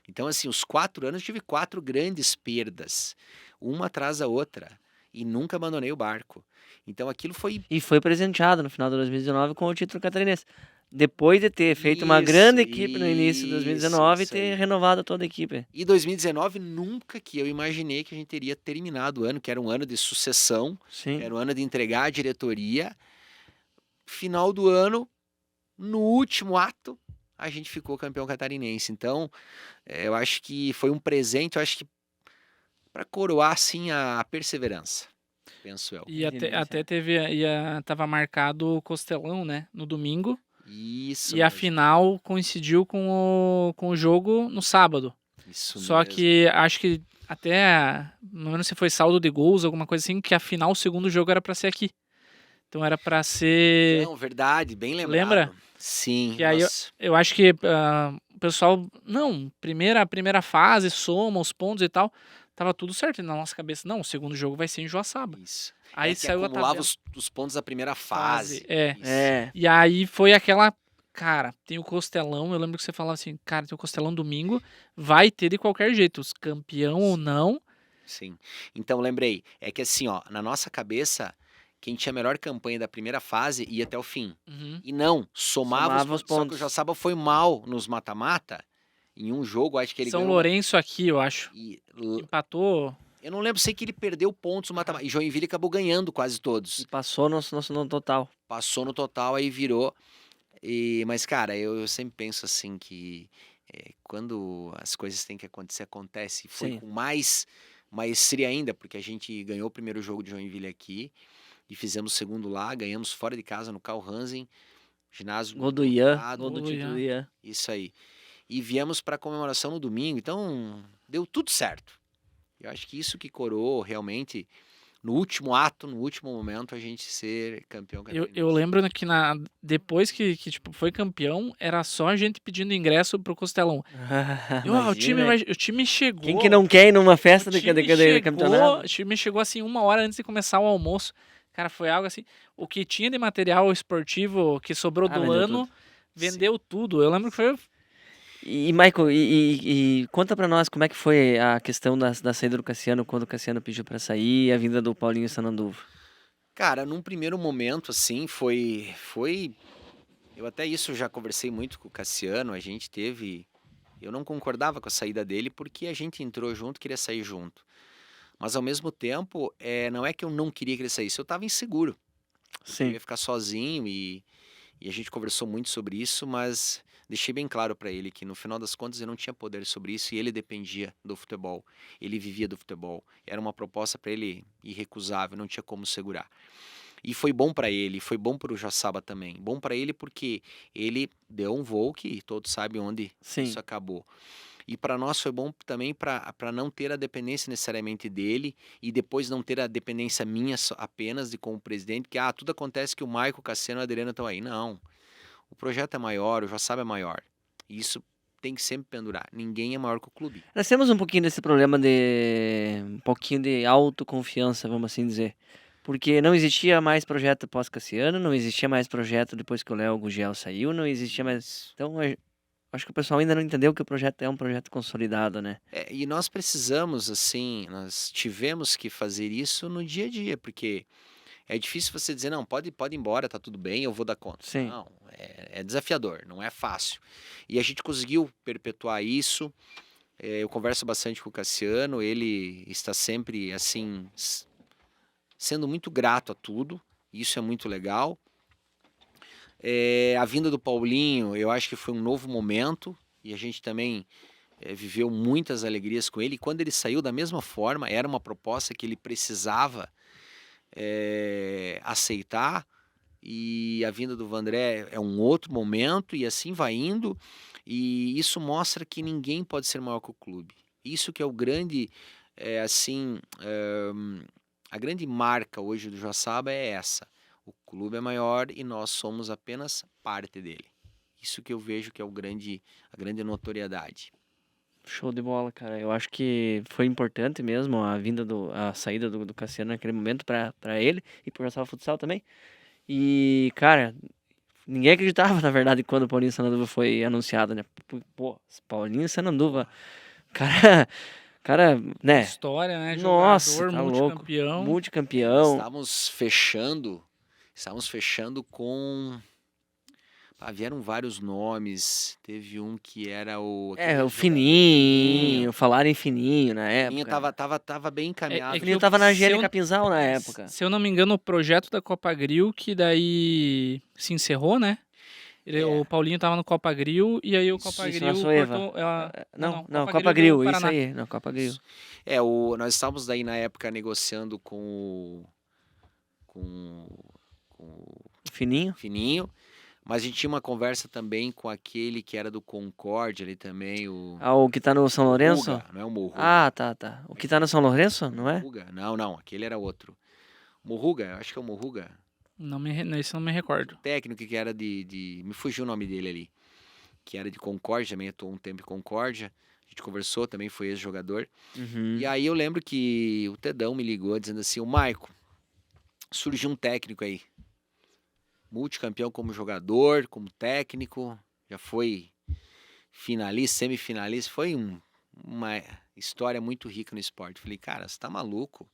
Então, assim, os 4 anos eu tive 4 grandes perdas, uma atrás da outra, e nunca abandonei o barco. Então, aquilo foi... E foi presenteado no final de 2019 com o título catarinense. Depois de ter feito uma grande equipe no início de 2019 e ter renovado toda a equipe. E 2019, nunca que eu imaginei que a gente teria terminado o ano, que era um ano de sucessão, Sim. Era um ano de entregar a diretoria. Final do ano, no último ato, a gente ficou campeão catarinense. Então, eu acho que foi um presente, eu acho que para coroar, assim, a perseverança, penso eu. E até tava marcado o Costelão, né, no domingo. Isso E a final coincidiu com o jogo no sábado. Isso Só mesmo. que acho que até, não lembro se foi saldo de gols, alguma coisa assim, que a final, o segundo jogo era pra ser aqui. Então era pra ser... Não, verdade, bem lembrado. Lembra? Sim. Que aí eu acho que o pessoal, não, primeira fase, soma os pontos e tal. tava tudo certo. E na nossa cabeça, não, o segundo jogo vai ser em Joaçaba. Isso. Aí É que saiu a acumulava tabela. os pontos da primeira fase. É. Isso. É. E aí foi aquela. Cara, tem o Costelão. Eu lembro que você falava assim, cara, tem o Costelão domingo. Vai ter de qualquer jeito, os campeão ou não. Sim. Então, lembrei. É que assim, ó, na nossa cabeça, quem tinha a melhor campanha da primeira fase ia até o fim. Uhum. E não, somava Somava os os pontos. Só que o pontos. Joaçaba foi mal nos mata-mata. Em um jogo, acho que ele São ganhou. Lourenço aqui, eu acho. Empatou. Eu não lembro, sei que ele perdeu pontos no mata-mata. E Joinville acabou ganhando quase todos. E passou no total. Passou no total, aí virou. Mas, cara, eu sempre penso assim que quando as coisas têm que acontecer, acontece. E foi Sim. com mais maestria ainda, porque a gente ganhou o primeiro jogo de Joinville aqui e fizemos o segundo lá, ganhamos fora de casa no Carl Hansen, ginásio Gol do Ian. lotado, Gol do Gol do título do Ian. Ian. isso aí. E viemos para comemoração no domingo, então deu tudo certo. Eu acho que isso que coroou realmente no último ato, no último momento, a gente ser campeão Eu catarinense. lembro que depois que tipo, foi campeão, era só a gente pedindo ingresso pro Costelão. Imagina, O time chegou. Quem que não quer ir numa festa o de time campeonato? O time chegou assim 1 hora antes de começar o almoço. Cara, foi algo assim. O que tinha de material esportivo que sobrou do vendeu ano, tudo. vendeu tudo. Eu lembro que foi. E Michael, e conta pra nós como é que foi a questão da saída do Cassiano, quando o Cassiano pediu pra sair, e a vinda do Paulinho Sananduva. Cara, num primeiro momento, assim, foi. Eu até isso já conversei muito com o Cassiano, a gente teve. Eu não concordava com a saída dele porque a gente entrou junto, queria sair junto. Mas ao mesmo tempo, não é que eu não queria que ele saísse, eu tava inseguro. Eu Sim. ia ficar sozinho e a gente conversou muito sobre isso, mas deixei bem claro para ele que no final das contas eu não tinha poder sobre isso e ele dependia do futebol. Ele vivia do futebol. Era uma proposta para ele irrecusável, não tinha como segurar. E foi bom para ele, foi bom para o Joaçaba também. Bom para ele porque ele deu um voo que todos sabem onde Sim. isso acabou. E para nós foi bom também para não ter a dependência necessariamente dele e depois não ter a dependência minha apenas de como presidente, que tudo acontece que o Maico, o Cassiano e a Adriana estão aí. Não. O projeto é maior, o Joaçaba é maior. E isso tem que sempre pendurar. Ninguém é maior que o clube. Nós temos um pouquinho desse problema um pouquinho de autoconfiança, vamos assim dizer. Porque não existia mais projeto pós-Cassiano, não existia mais projeto depois que o Léo Gugel saiu, não existia mais... Então, acho que o pessoal ainda não entendeu que o projeto é um projeto consolidado, né? E nós precisamos, assim, nós tivemos que fazer isso no dia a dia, porque é difícil você dizer, não, pode ir embora, tá tudo bem, eu vou dar conta. Sim. Não, é desafiador, não é fácil. E a gente conseguiu perpetuar isso. Eu converso bastante com o Cassiano, ele está sempre, assim, sendo muito grato a tudo, isso é muito legal. A vinda do Paulinho, eu acho que foi um novo momento, e a gente também viveu muitas alegrias com ele. E quando ele saiu, da mesma forma, era uma proposta que ele precisava aceitar, e a vinda do Vandré é um outro momento, e assim vai indo, e isso mostra que ninguém pode ser maior que o clube. Isso que é o grande, a grande marca hoje do Joaçaba é essa. O clube é maior e nós somos apenas parte dele. Isso que eu vejo que é a grande notoriedade. Show de bola, cara. Eu acho que foi importante mesmo a saída do Cassiano naquele momento pra ele e pro Joaçaba Futsal também. E, cara, ninguém acreditava, na verdade, quando o Paulinho Sananduva foi anunciado, né? Pô, Paulinho Sananduva, cara, né? História, né? Nossa, Jogador, tá louco. multicampeão. Multicampeão. Estávamos fechando com... vieram vários nomes. Teve um que era o... O Fininho, falaram em Fininho na O Fininho época. tava bem encaminhado. O Fininho tava na se eu- Angélica Pinzal na época. Se eu não me engano, o projeto da Copa Grill, que daí se encerrou, né? O Paulinho tava no Copa Grill e aí o Copa Isso, Grill na Soeva. cortou... Não, Copa Grill, do isso Paraná. aí, não, Copa Grill. Nós estávamos daí na época negociando com o Fininho. Fininho, mas a gente tinha uma conversa também com aquele que era do Concorde ali também, o O que tá no São Lourenço? Morruga, não é o Morruga. Tá. O que tá no São Lourenço, não é? Morruga? Não, aquele era outro. Morruga, acho que é o Morruga. Isso não me recordo. O técnico que era me fugiu o nome dele ali, que era de Concórdia, também atuou um tempo em Concórdia. A gente conversou, também foi ex-jogador. Uhum. E aí eu lembro que o Tedão me ligou dizendo assim, o Maico, surgiu um técnico aí. Multicampeão como jogador, como técnico, já foi finalista, semifinalista, foi uma história muito rica no esporte. Falei, cara, você tá maluco?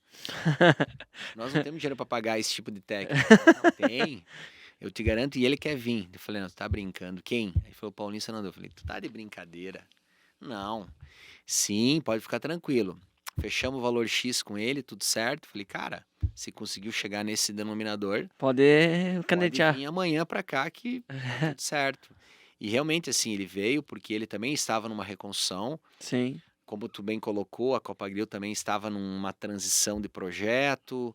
Nós não temos dinheiro para pagar esse tipo de técnico. Não tem. Eu te garanto, e ele quer vir. Eu falei, não, tu tá brincando. Quem? Aí ele falou, Paulinho Sanandô. Eu falei, tu tá de brincadeira? Não. Sim, pode ficar tranquilo. Fechamos o valor X com ele, tudo certo. Falei, cara, se conseguiu chegar nesse denominador, Pode pode canetear. vir amanhã pra cá que tá tudo certo. E realmente, assim, ele veio porque ele também estava numa reconstrução. Sim. Como tu bem colocou, a Copa Grill também estava numa transição de projeto.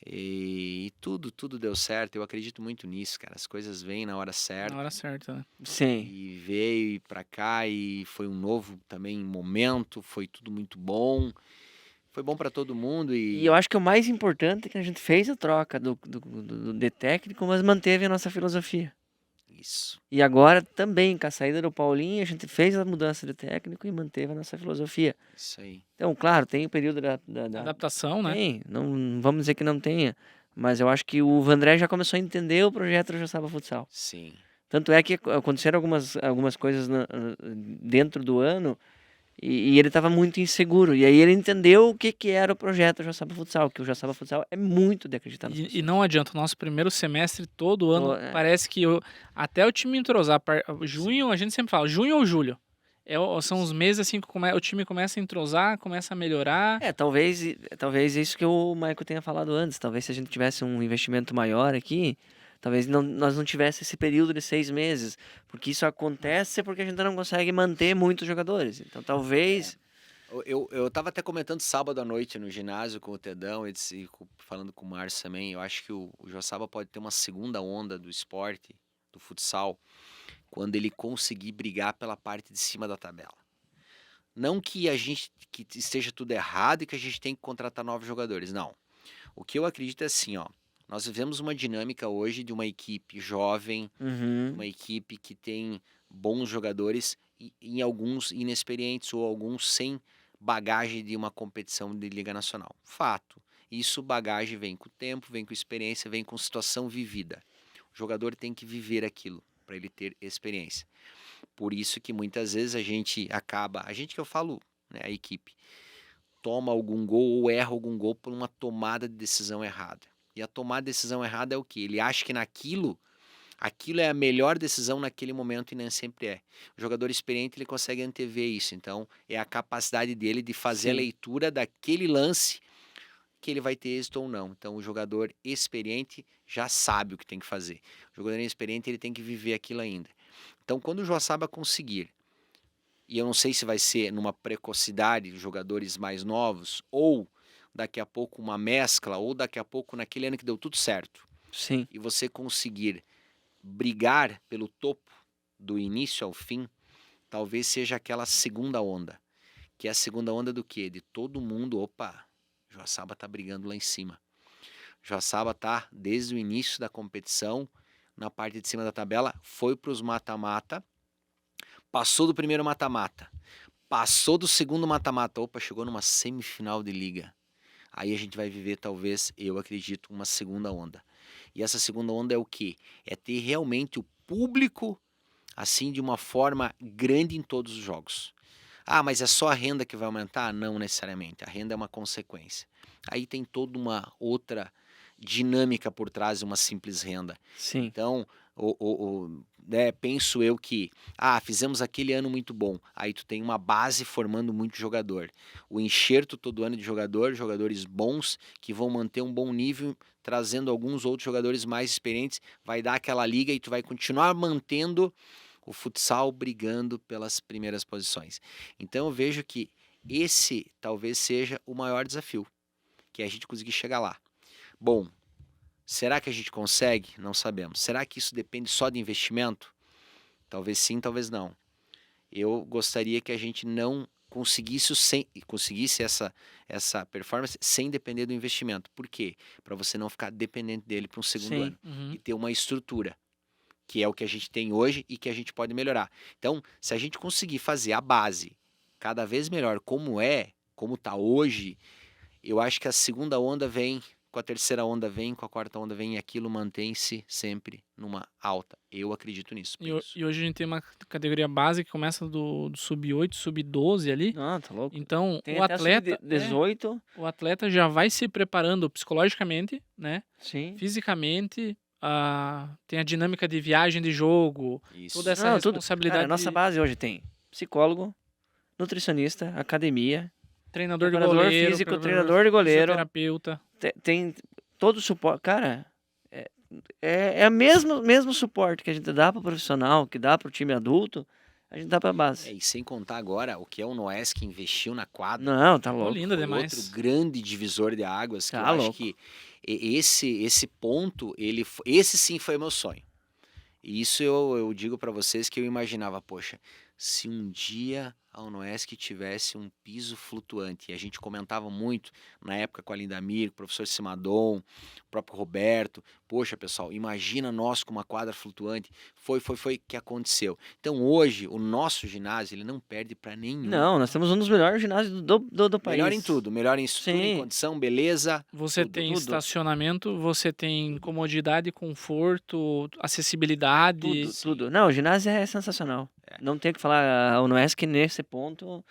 E tudo deu certo. Eu acredito muito nisso, cara. As coisas vêm na hora Na certa. hora certa, né? Sim. E veio pra cá e foi um novo também momento. Foi tudo muito bom. Foi bom pra todo mundo E eu acho que o mais importante é que a gente fez a troca de técnico, mas manteve a nossa filosofia. Isso. E agora também, com a saída do Paulinho, a gente fez a mudança de técnico e manteve a nossa filosofia. Isso aí. Então, claro, tem o período da Adaptação, né? Tem, não vamos dizer que não tenha. Mas eu acho que o Vandré já começou a entender o projeto do Joçaba Futsal. Sim. Tanto é que aconteceram algumas coisas dentro do ano e ele estava muito inseguro. E aí ele entendeu o que era o projeto Joçaba Futsal, que o Joçaba Futsal é muito de acreditar no E futsal. não adianta, o nosso primeiro semestre todo ano, É. parece que até o time entrosar, junho, a gente sempre fala, junho ou julho. São os meses assim que o time começa a entrosar, começa a melhorar. Talvez isso que o Michael tenha falado antes. Talvez se a gente tivesse um investimento maior aqui, talvez nós não tivesse esse período de 6 meses. Porque isso acontece porque a gente não consegue manter muitos jogadores. Então talvez... Eu tava até comentando sábado à noite no ginásio com o Tedão, falando com o Márcio também. Eu acho que o Joçaba pode ter uma segunda onda do esporte, do futsal, quando ele conseguir brigar pela parte de cima da tabela. Não que que esteja tudo errado e que a gente tem que contratar novos jogadores, não. O que eu acredito é assim, ó. Nós vivemos uma dinâmica hoje de uma equipe jovem, uma equipe que tem bons jogadores e em alguns inexperientes ou alguns sem bagagem de uma competição de Liga Nacional. Fato. Isso bagagem vem com o tempo, vem com experiência, vem com situação vivida. O jogador tem que viver aquilo para ele ter experiência. Por isso que muitas vezes a gente que eu falo, né, a equipe, toma algum gol ou erra algum gol por uma tomada de decisão errada. E a tomada de decisão errada é o quê? Ele acha que aquilo é a melhor decisão naquele momento e nem sempre é. O jogador experiente ele consegue antever isso, então é a capacidade dele de fazer a Sim. leitura daquele lance que ele vai ter êxito ou não. Então o jogador experiente já sabe o que tem que fazer. O jogador inexperiente ele tem que viver aquilo ainda. Então quando o Joaçaba conseguir, e eu não sei se vai ser numa precocidade de jogadores mais novos, ou daqui a pouco uma mescla, ou daqui a pouco naquele ano que deu tudo certo, Sim. e você conseguir brigar pelo topo do início ao fim, talvez seja aquela segunda onda. Que é a segunda onda do quê? De todo mundo, opa, Joaçaba tá brigando lá em cima. Joaçaba tá desde o início da competição, na parte de cima da tabela, foi para os mata-mata, passou do primeiro mata-mata, passou do segundo mata-mata, opa, chegou numa semifinal de liga. Aí a gente vai viver, talvez, eu acredito, uma segunda onda. E essa segunda onda é o quê? É ter realmente o público, assim, de uma forma grande em todos os jogos. Ah, mas é só a renda que vai aumentar? Não necessariamente. A renda é uma consequência. Aí tem toda uma outra dinâmica por trás de uma simples renda. Sim. Então, né, penso eu que, fizemos aquele ano muito bom, aí tu tem uma base formando muito jogador. O enxerto todo ano de jogadores bons, que vão manter um bom nível, trazendo alguns outros jogadores mais experientes, vai dar aquela liga e tu vai continuar mantendo o futsal brigando pelas primeiras posições. Então eu vejo que esse talvez seja o maior desafio, que é a gente conseguir chegar lá. Bom, será que a gente consegue? Não sabemos. Será que isso depende só de investimento? Talvez sim, talvez não. Eu gostaria que a gente não conseguisse essa performance sem depender do investimento. Por quê? Para você não ficar dependente dele para um segundo Sim. ano. Uhum. E ter uma estrutura, que é o que a gente tem hoje e que a gente pode melhorar. Então, se a gente conseguir fazer a base cada vez melhor, como tá hoje, eu acho que a segunda onda vem, com a terceira onda vem, com a quarta onda vem, e aquilo mantém-se sempre numa alta. Eu acredito nisso. penso. E hoje a gente tem uma categoria base que começa do sub-8, sub-12 ali. Não, tá louco. Então, Tem o até atleta, sub-18. o atleta já vai se preparando psicologicamente, né? Sim. Fisicamente, tem a dinâmica de viagem de jogo, Isso. toda essa Não, tudo. responsabilidade. Cara, a nossa base hoje tem psicólogo, nutricionista, academia, Treinador de preparador goleiro, físico, treinador de goleiro. fisioterapeuta. Tem todo o suporte. Cara, é o mesmo suporte que a gente dá pro profissional, que dá pro time adulto, a gente dá pra base. E sem contar agora o que é o Noes que investiu na quadra. Não, tá Pô, louco. linda Foi demais. outro grande divisor de águas, que Tá eu acho louco. que esse ponto, esse sim foi meu sonho. E isso eu digo pra vocês que eu imaginava, poxa, se um dia a Unoesc tivesse um piso flutuante, e a gente comentava muito na época com a Lindamir, com o professor Simadon, o próprio Roberto, poxa pessoal, imagina nós com uma quadra flutuante, foi que aconteceu. Então hoje o nosso ginásio ele não perde pra nenhum. Não, nós temos um dos melhores ginásios do país. Melhor em tudo, melhor em estrutura, em Sim. condição, beleza. Você tudo, tem tudo. estacionamento, você tem comodidade, conforto, acessibilidade. Tudo. Não, o ginásio é sensacional. Não tem o que falar. A Unoesc nesse ponto,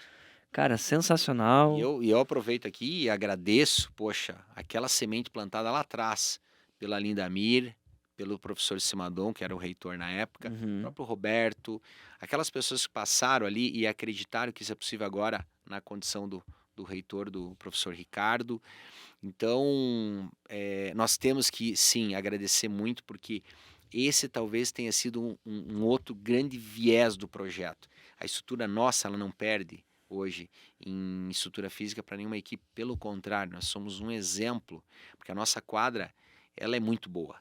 cara, sensacional. E eu aproveito aqui e agradeço, poxa, aquela semente plantada lá atrás pela Lindamir, pelo professor Simadon, que era o reitor na época, o Uhum. próprio Roberto, aquelas pessoas que passaram ali e acreditaram que isso é possível agora na condição do reitor, do professor Ricardo. Então, nós temos que, sim, agradecer muito, porque esse talvez tenha sido um outro grande viés do projeto. A estrutura nossa, ela não perde hoje em estrutura física para nenhuma equipe, pelo contrário, nós somos um exemplo, porque a nossa quadra, ela é muito boa.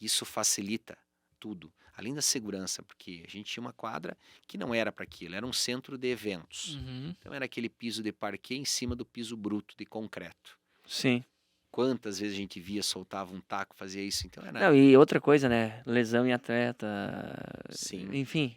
Isso facilita tudo, além da segurança, porque a gente tinha uma quadra que não era para aquilo, era um centro de eventos. Uhum. Então era aquele piso de parquet em cima do piso bruto de concreto. Sim. Quantas vezes a gente via, soltava um taco, fazia isso, então era... Não, e outra coisa, né? Lesão em atleta. Sim. Enfim,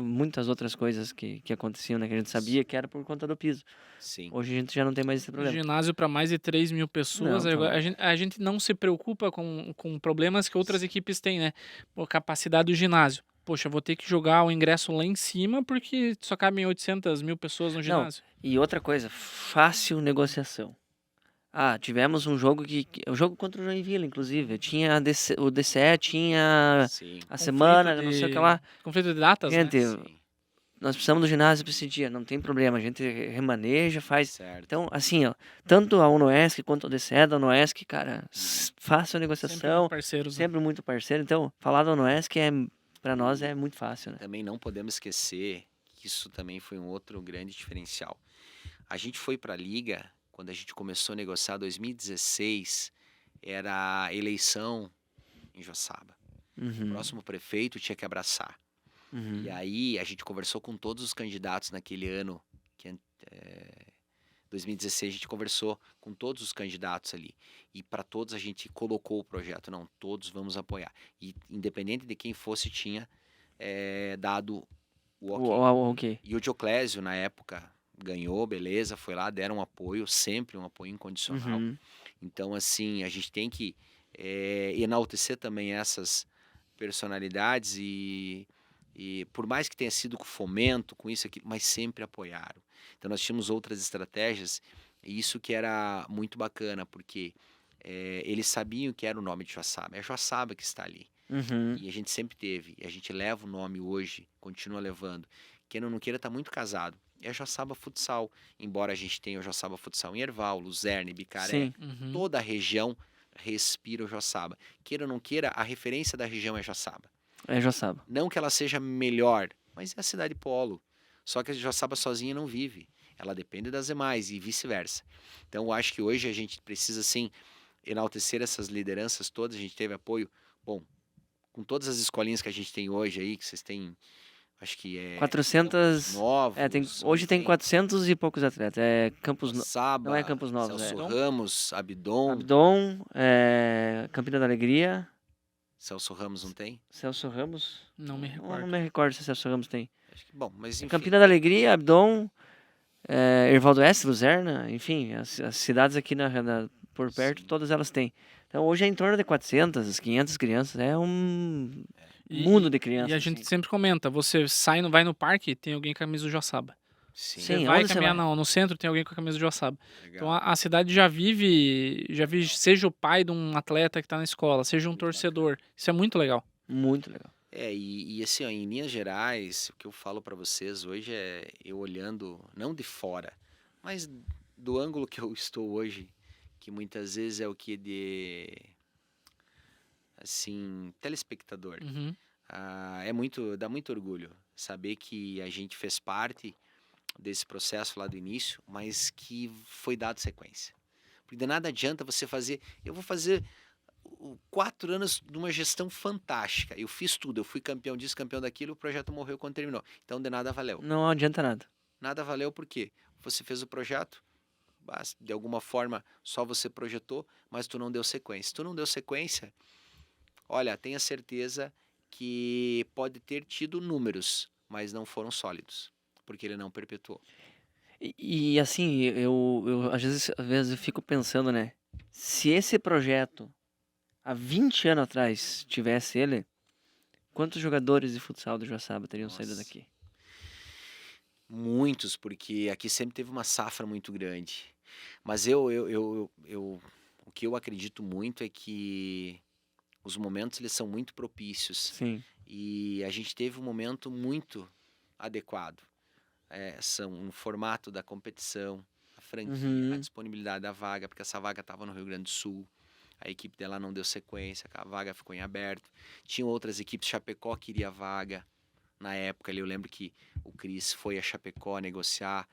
muitas outras coisas que aconteciam, né? Que a gente sabia que era por conta do piso. Sim. Hoje a gente já não tem mais esse Um problema. ginásio para mais de 3 mil pessoas. Não, tá agora, louco. a gente não se preocupa com problemas que outras equipes têm, né? Pô, capacidade do ginásio. Poxa, vou ter que jogar o ingresso lá em cima porque só cabem 800 mil pessoas no ginásio. E outra coisa, fácil negociação. Tivemos um jogo o jogo contra o Joinville, inclusive. Tinha o DCE, tinha Sim. a semana, não sei o que lá. Conflito de datas, Gente, né? Sim. Nós precisamos do ginásio para esse dia, não tem problema. A gente remaneja, faz. Certo. Então, assim, ó, tanto a Unoesc quanto o DCE da Unoesc, cara, faça a Sempre negociação. parceiros, né? Sempre muito parceiro. Então, falar da Unoesc para nós é muito fácil, né? Também não podemos esquecer que isso também foi um outro grande diferencial. A gente foi para a Liga, quando a gente começou a negociar em 2016, era a eleição em Joaçaba. O Uhum, próximo prefeito tinha que abraçar. uhum. E aí a gente conversou com todos os candidatos naquele ano, 2016 a gente conversou com todos os candidatos ali. E para todos a gente colocou o projeto, não, todos vamos apoiar. E independente de quem fosse, tinha dado o ok. Ok. E o Dioclésio, na época, ganhou, beleza, foi lá, deram um apoio, sempre um apoio incondicional. Uhum. Então, assim, a gente tem que enaltecer também essas personalidades e por mais que tenha sido com fomento, com isso aqui, mas sempre apoiaram. Então, nós tínhamos outras estratégias e isso que era muito bacana, porque eles sabiam que era o nome de Joaçaba. É Joaçaba que está ali. Uhum. E a gente sempre teve, e a gente leva o nome hoje, continua levando. Quem não queira tá muito casado. É Joaçaba Futsal, embora a gente tenha o Joaçaba Futsal em Erval, Luzerne, Bicaré, Sim. Uhum. toda a região respira o Joaçaba. Queira ou não queira, a referência da região é Joaçaba. É Joaçaba. Não que ela seja melhor, mas é a cidade polo. Só que a Joaçaba sozinha não vive. Ela depende das demais e vice-versa. Então, eu acho que hoje a gente precisa, sim, enaltecer essas lideranças todas. A gente teve apoio, bom, com todas as escolinhas que a gente tem hoje aí, que vocês têm, acho que 400. novos. Hoje tem 400 e poucos atletas. É Campos Saba, Não é Campos Novos, Celso é. Ramos, Abdon. Abdon, Campina da Alegria. Celso Ramos não tem? Celso Ramos? Não me Eu não recordo. me recordo se Celso Ramos tem. Acho que, bom, mas enfim. Campina da Alegria, Abdon, Ervaldo Oeste, Luzerna, enfim, as cidades aqui por perto, Sim. todas elas têm. Então hoje é em torno de 400, 500 crianças, é um E- mundo de crianças. E a gente assim. sempre comenta, você vai no parque, tem alguém com a camisa do Joaçaba. Sim, Sim, Você vai onde você caminhar vai? no centro, tem alguém com a camisa do Joaçaba. legal. Então a cidade já vive, seja o pai de um atleta que tá na escola, seja um torcedor. Isso é muito legal. Muito legal. E assim, ó, em linhas gerais, o que eu falo para vocês hoje é eu olhando, não de fora, mas do ângulo que eu estou hoje, que muitas vezes é o que de, assim, telespectador. Uhum. Dá muito orgulho saber que a gente fez parte desse processo lá do início, mas que foi dado sequência. Porque de nada adianta você fazer, eu vou fazer 4 anos de uma gestão fantástica. Eu fiz tudo, eu fui campeão disso, campeão daquilo, o projeto morreu quando terminou. Então de nada valeu. Não adianta nada. Nada valeu porque você fez o projeto, de alguma forma só você projetou, mas tu não deu sequência. Tu não deu sequência, olha, tenha certeza que pode ter tido números, mas não foram sólidos, porque ele não perpetuou. E assim, eu às vezes eu fico pensando, né? Se esse projeto há 20 anos atrás tivesse ele, quantos jogadores de futsal do Joaçaba teriam saído Nossa. daqui? Muitos, porque aqui sempre teve uma safra muito grande. Mas o que eu acredito muito é que os momentos eles são muito propícios. Sim. E a gente teve um momento muito adequado. São um formato da competição, a franquia, a Uhum. disponibilidade da vaga, porque essa vaga estava no Rio Grande do Sul. A equipe dela não deu sequência, a vaga ficou em aberto. Tinham outras equipes, Chapecó queria a vaga. Na época ali eu lembro que o Cris foi a Chapecó negociar.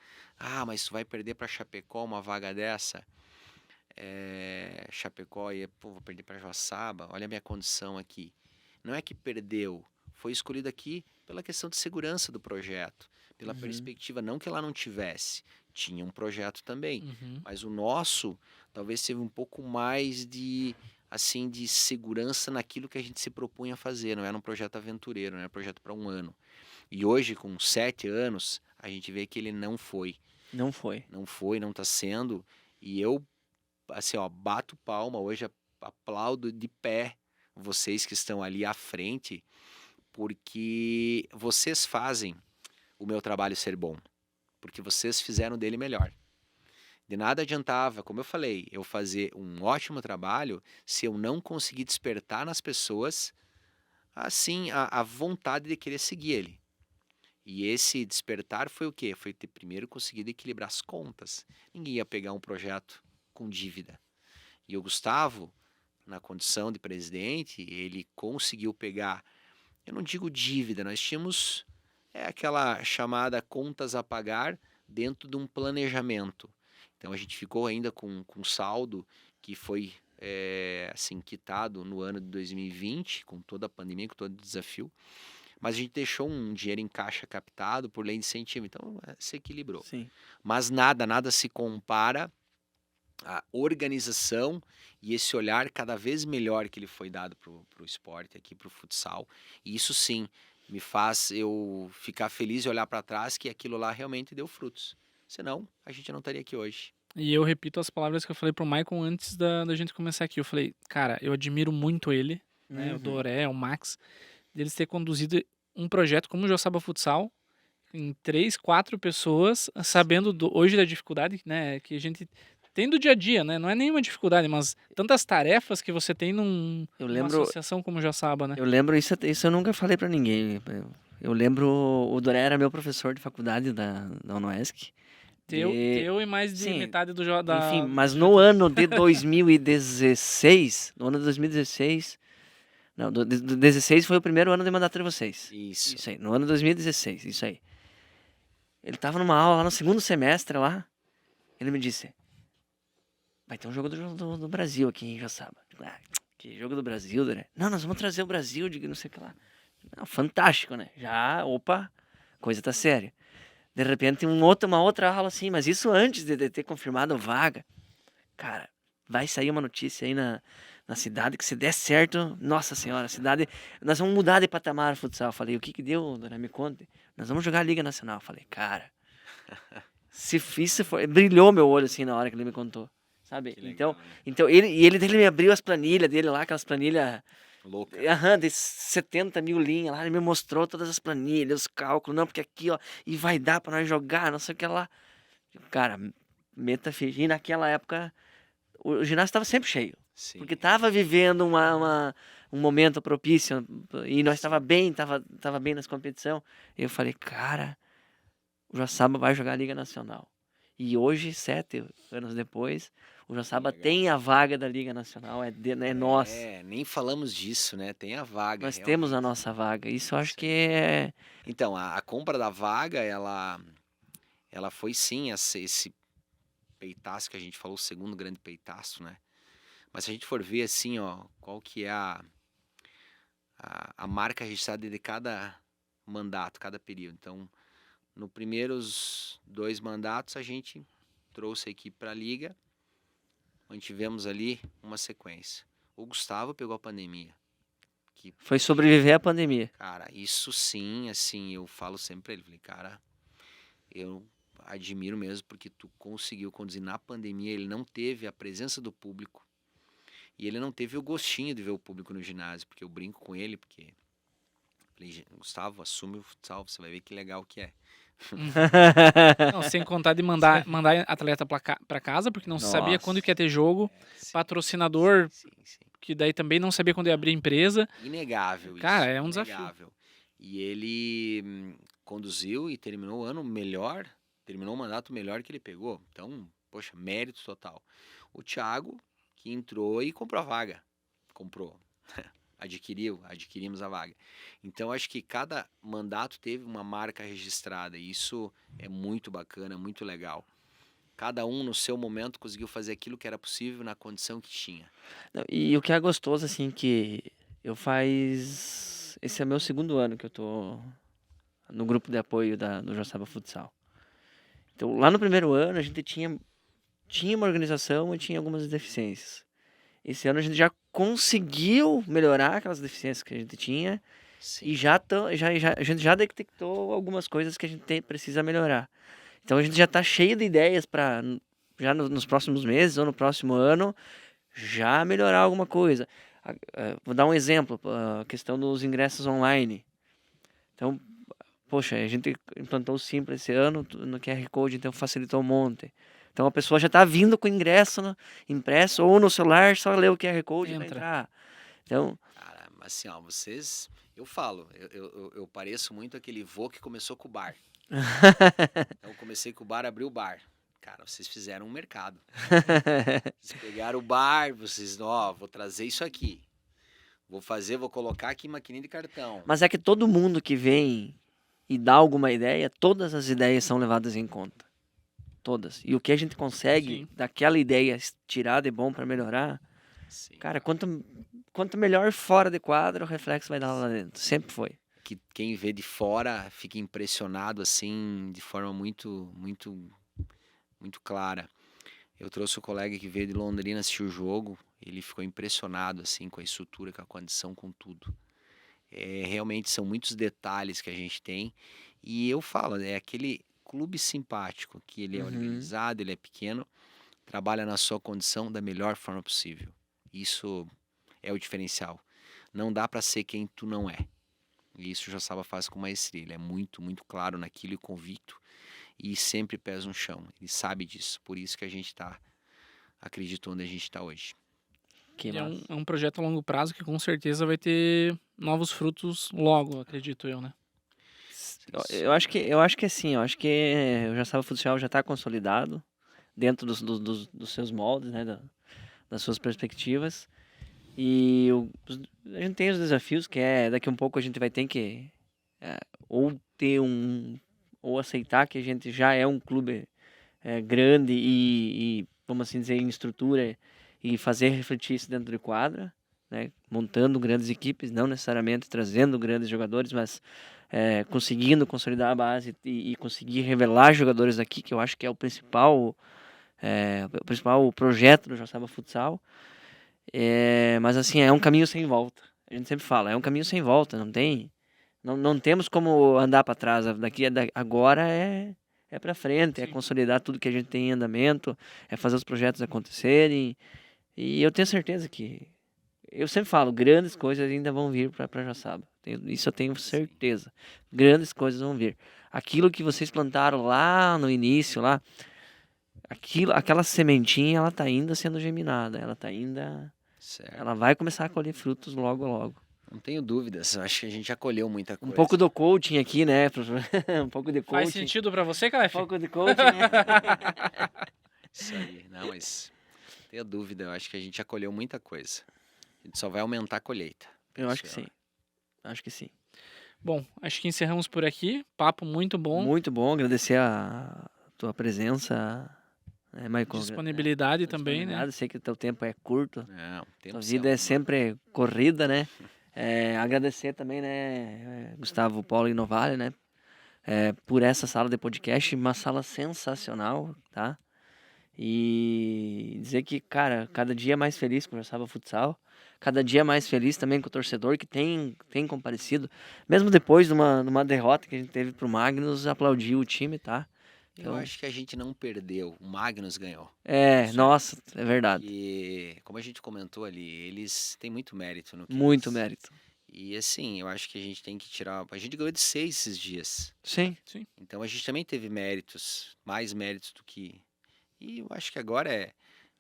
Mas tu vai perder para Chapecó uma vaga dessa? Chapecó e vou perder para Joaçaba. Olha a minha condição aqui. Não é que perdeu, foi escolhido aqui pela questão de segurança do projeto, pela Uhum. perspectiva, não que lá não tivesse, tinha um projeto também, Uhum. mas o nosso talvez teve um pouco mais de assim de segurança naquilo que a gente se propunha a fazer, não era um projeto aventureiro, não era um projeto para um ano. E hoje, com 7 anos, a gente vê que ele não foi, Não foi. não está sendo, e eu, assim, ó, bato palma hoje, aplaudo de pé vocês que estão ali à frente, porque vocês fazem o meu trabalho ser bom, porque vocês fizeram dele melhor. De nada adiantava, como eu falei, eu fazer um ótimo trabalho se eu não conseguir despertar nas pessoas, assim, a vontade de querer seguir ele. E esse despertar foi o quê? Foi ter primeiro conseguido equilibrar as contas. Ninguém ia pegar um projeto com dívida. E o Gustavo, na condição de presidente, ele conseguiu pegar, eu não digo dívida, nós tínhamos aquela chamada contas a pagar dentro de um planejamento. Então a gente ficou ainda com saldo que foi assim quitado no ano de 2020, com toda a pandemia, com todo o desafio. Mas a gente deixou um dinheiro em caixa captado por lei de incentivo, então se equilibrou. Sim. Mas nada se compara à organização e esse olhar cada vez melhor que ele foi dado para o esporte aqui, para o futsal. E isso sim me faz eu ficar feliz e olhar para trás que aquilo lá realmente deu frutos. Senão, a gente não estaria aqui hoje. E eu repito as palavras que eu falei pro Maicon antes da gente começar aqui. Eu falei, cara, eu admiro muito ele, né? O Uhum. Doré, o Max, deles ter conduzido um projeto como o Joaçaba Futsal em 3, 4 pessoas, sabendo hoje da dificuldade, né? Que a gente tem do dia a dia, né? Não é nenhuma dificuldade, mas tantas tarefas que você tem numa associação como o Joaçaba, né? Eu lembro, isso eu nunca falei pra ninguém. Eu lembro, o Doré era meu professor de faculdade da UNOESC. Teu e mais de Sim, metade enfim, mas no ano de 2016, não, 16 foi o primeiro ano de mandato de vocês. Isso. Isso aí, no ano de 2016, isso aí. Ele tava numa aula lá no segundo semestre lá, ele me disse, vai ter um jogo do Brasil aqui em Joaçaba. Que jogo do Brasil, Doré? Não, nós vamos trazer o Brasil, de não sei o que lá. Não, fantástico, né? Já, opa, coisa tá séria. De repente, uma outra aula assim, mas isso antes de ter confirmado a vaga. Cara, vai sair uma notícia aí na cidade, que se der certo, nossa senhora, a cidade, nós vamos mudar de patamar o futsal. Eu falei, o que deu, dona? Me conte. Nós vamos jogar a Liga Nacional. Eu falei, cara, se isso for... Brilhou meu olho assim na hora que ele me contou, sabe? Que legal, Então, né? então ele me abriu as planilhas dele lá, aquelas planilhas Louca. de 70 mil linhas lá, ele me mostrou todas as planilhas, os cálculos, não, porque aqui, ó, e vai dar pra nós jogar, não sei o que lá. Cara, meta ficha. E naquela época, o ginásio estava sempre cheio, Sim. porque tava vivendo um momento propício, e nós tava bem nas competições. E eu falei, cara, o Joaçaba vai jogar a Liga Nacional. E hoje, 7 anos depois, o Joaçaba legal. tem a vaga da Liga Nacional, é nossa. Nem falamos disso, né? Tem a vaga. Nós temos a realmente. nossa vaga. Isso eu acho Isso que é. Então, a compra da vaga, ela foi sim esse peitaço que a gente falou, o segundo grande peitaço, né? Mas se a gente for ver assim, ó, qual que é a marca registrada de cada mandato, cada período. Então, nos primeiros 2 mandatos, a gente trouxe a equipe para a Liga, mantivemos ali uma sequência. O Gustavo pegou a pandemia. Que, Foi sobreviver à pandemia. cara, isso sim, assim, eu falo sempre pra ele, falei, cara, eu admiro mesmo porque tu conseguiu conduzir na pandemia, ele não teve a presença do público e ele não teve o gostinho de ver o público no ginásio, porque eu brinco com ele, porque falei, Gustavo, assume o futsal, você vai ver que legal que é. Não, sem contar de mandar atleta pra casa, porque não se sabia Nossa. quando que ia ter jogo. Sim, Patrocinador, sim. que daí também não sabia quando ia abrir a empresa. Inegável isso. Cara, é um desafio. Inegável. E ele conduziu e terminou o ano melhor, terminou o mandato melhor que ele pegou. Então, poxa, mérito total. O Thiago, que entrou e comprou a vaga. Comprou. Adquirimos a vaga. Então, acho que cada mandato teve uma marca registrada. E isso é muito bacana, muito legal. Cada um, no seu momento, conseguiu fazer aquilo que era possível na condição que tinha. Não, e o que é gostoso, assim, que esse é meu segundo ano que eu tô no grupo de apoio do Joaçaba Futsal. Então, lá no primeiro ano, a gente tinha uma organização e tinha algumas deficiências. Esse ano a gente já conseguiu melhorar aquelas deficiências que a gente tinha Sim. e a gente já detectou algumas coisas que a gente precisa melhorar. Então a gente já está cheio de ideias para já nos próximos meses ou no próximo ano já melhorar alguma coisa. Vou dar um exemplo, a questão dos ingressos online. Então, poxa, a gente implantou o Simples esse ano no QR Code, então facilitou um monte. Então a pessoa já está vindo com o ingresso impresso ou no celular, só lê o QR Code para Entra. entrar. Então, Cara, assim, ó, vocês... Eu falo, eu pareço muito aquele vô que começou com o bar. Então, eu comecei com o bar, abri o bar. Cara, vocês fizeram um mercado. Vocês pegaram o bar, vocês, ó, vou trazer isso aqui. Vou colocar aqui maquininha de cartão. mas é que todo mundo que vem e dá alguma ideia, todas as ideias são levadas em conta. Todas. E o que a gente consegue Sim. daquela ideia tirar de bom para melhorar, Sim. cara, quanto melhor fora de quadro, o reflexo vai dar lá dentro. Sempre foi. Que quem vê de fora fica impressionado, assim, de forma muito, muito, muito clara. Eu trouxe o colega que veio de Londrina assistir o jogo, ele ficou impressionado, assim, com a estrutura, com a condição, com tudo. Realmente são muitos detalhes que a gente tem, e eu falo, é aquele clube simpático, que ele é Uhum. organizado, ele é pequeno, trabalha na sua condição da melhor forma possível. Isso é o diferencial. Não dá para ser quem tu não é. E isso o Joaçaba faz com maestria. Ele é muito, muito claro naquilo e convicto. E sempre pés no chão. Ele sabe disso. Por isso que a gente tá, acredito onde a gente está hoje. Que E é massa. um projeto a longo prazo que com certeza vai ter novos frutos logo, acredito eu, né? Eu acho que assim, eu acho que o Joaçaba Futsal já está consolidado dentro dos seus moldes, né, das suas perspectivas. E a gente tem os desafios que daqui a um pouco a gente vai ter que ou aceitar que a gente já é um clube grande e vamos assim dizer em estrutura e fazer refletir isso dentro de quadra, né, montando grandes equipes, não necessariamente trazendo grandes jogadores, mas conseguindo consolidar a base e conseguir revelar jogadores aqui, que eu acho que é o principal projeto do Joaçaba Futsal. Mas assim, é um caminho sem volta. A gente sempre fala, é um caminho sem volta, não temos como andar para trás. Agora é para frente, é Sim. consolidar tudo que a gente tem em andamento, é fazer os projetos acontecerem. E eu tenho certeza que, eu sempre falo, grandes coisas ainda vão vir para Joaçaba. Isso eu tenho certeza. Grandes coisas vão vir. Aquilo que vocês plantaram lá no início, lá, aquela sementinha, ela tá ainda sendo geminada, Certo. ela vai começar a colher frutos logo, logo. Não tenho dúvidas. Eu acho que a gente já colheu muita Um coisa. pouco do coaching aqui, né? Um pouco de Faz coaching. sentido pra você, Um Calef? pouco de coaching, né? Isso aí. Não, mas não tenho dúvida. Eu acho que a gente já colheu muita coisa. A gente só vai aumentar a colheita. Eu acho que Penso sim. Acho que sim. Bom, acho que encerramos por aqui. Papo muito bom. Muito bom, agradecer a tua presença, né, Michael? Disponibilidade também, né? Disponibilidade. Sei que o teu tempo é curto. Não, tempo Tua vida é certo. sempre corrida, né? Agradecer também, né, Gustavo Paulo Inovale, né? Por essa sala de podcast, uma sala sensacional, tá? E dizer que, cara, cada dia mais feliz com o Joaçaba Futsal, cada dia mais feliz também com o torcedor que tem comparecido, mesmo depois de uma derrota que a gente teve pro Magnus, aplaudiu o time, tá? Eu Então, acho que a gente não perdeu. O Magnus ganhou. nossa, é verdade. E como a gente comentou ali, eles têm muito mérito no que Muito eles- mérito. E assim, eu acho que a gente tem que tirar. A gente ganhou de 6 esses dias. Sim, Então a gente também teve méritos, mais méritos do que. E eu acho que agora é.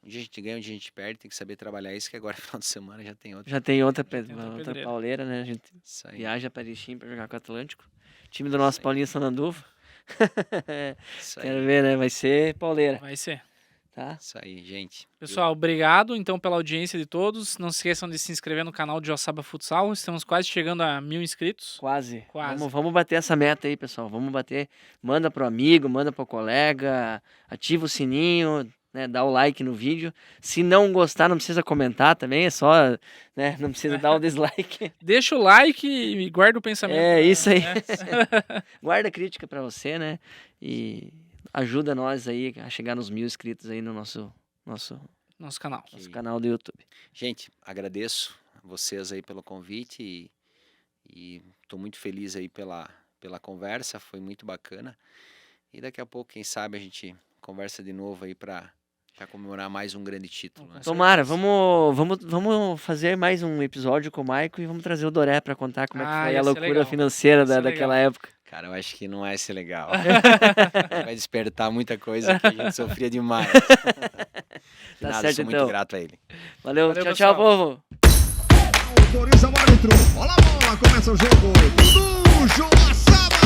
Um dia a gente ganha, um dia a gente perde, tem que saber trabalhar isso, que agora final de semana já tem outro. já tem outra, tem outra outra pedreira. pauleira, né? A gente Isso aí. viaja para Erechim para jogar com o Atlântico. Time do nosso Isso aí. Paulinho Sananduva. Isso aí. Quero ver, né? Vai ser pauleira, Vai ser. tá? Isso aí, gente. Pessoal, obrigado então pela audiência de todos. Não se esqueçam de se inscrever no canal de Joaçaba Futsal. Estamos quase chegando a 1000 inscritos. Quase. Quase. Vamos bater essa meta aí, pessoal. Vamos bater. Manda pro amigo, manda pro colega, ativa o sininho, né? Dá o like no vídeo. Se não gostar, não precisa comentar também, é só, né? Não precisa dar o dislike. Deixa o like e guarda o pensamento. É isso aí. né? Guarda a crítica pra você, né? E ajuda nós aí a chegar nos 1000 inscritos aí no nosso Nosso canal. canal do YouTube. Gente, agradeço a vocês aí pelo convite e tô muito feliz aí pela conversa, foi muito bacana. E daqui a pouco, quem sabe, a gente conversa de novo aí para já comemorar mais um grande título. Né? Tomara, vamos fazer mais um episódio com o Maico e vamos trazer o Doré pra contar como é que foi ia a ser loucura legal. financeira Ia ser daquela legal. época. Cara, eu acho que não vai ser legal. Vai despertar muita coisa que a gente sofria demais. De Tá nada, certo, sou muito então. grato a ele. Valeu, Valeu, tchau, tchau, pessoal. povo. Autoriza o árbitro. Bola, bola. Começa o jogo. Tudo Joaçaba.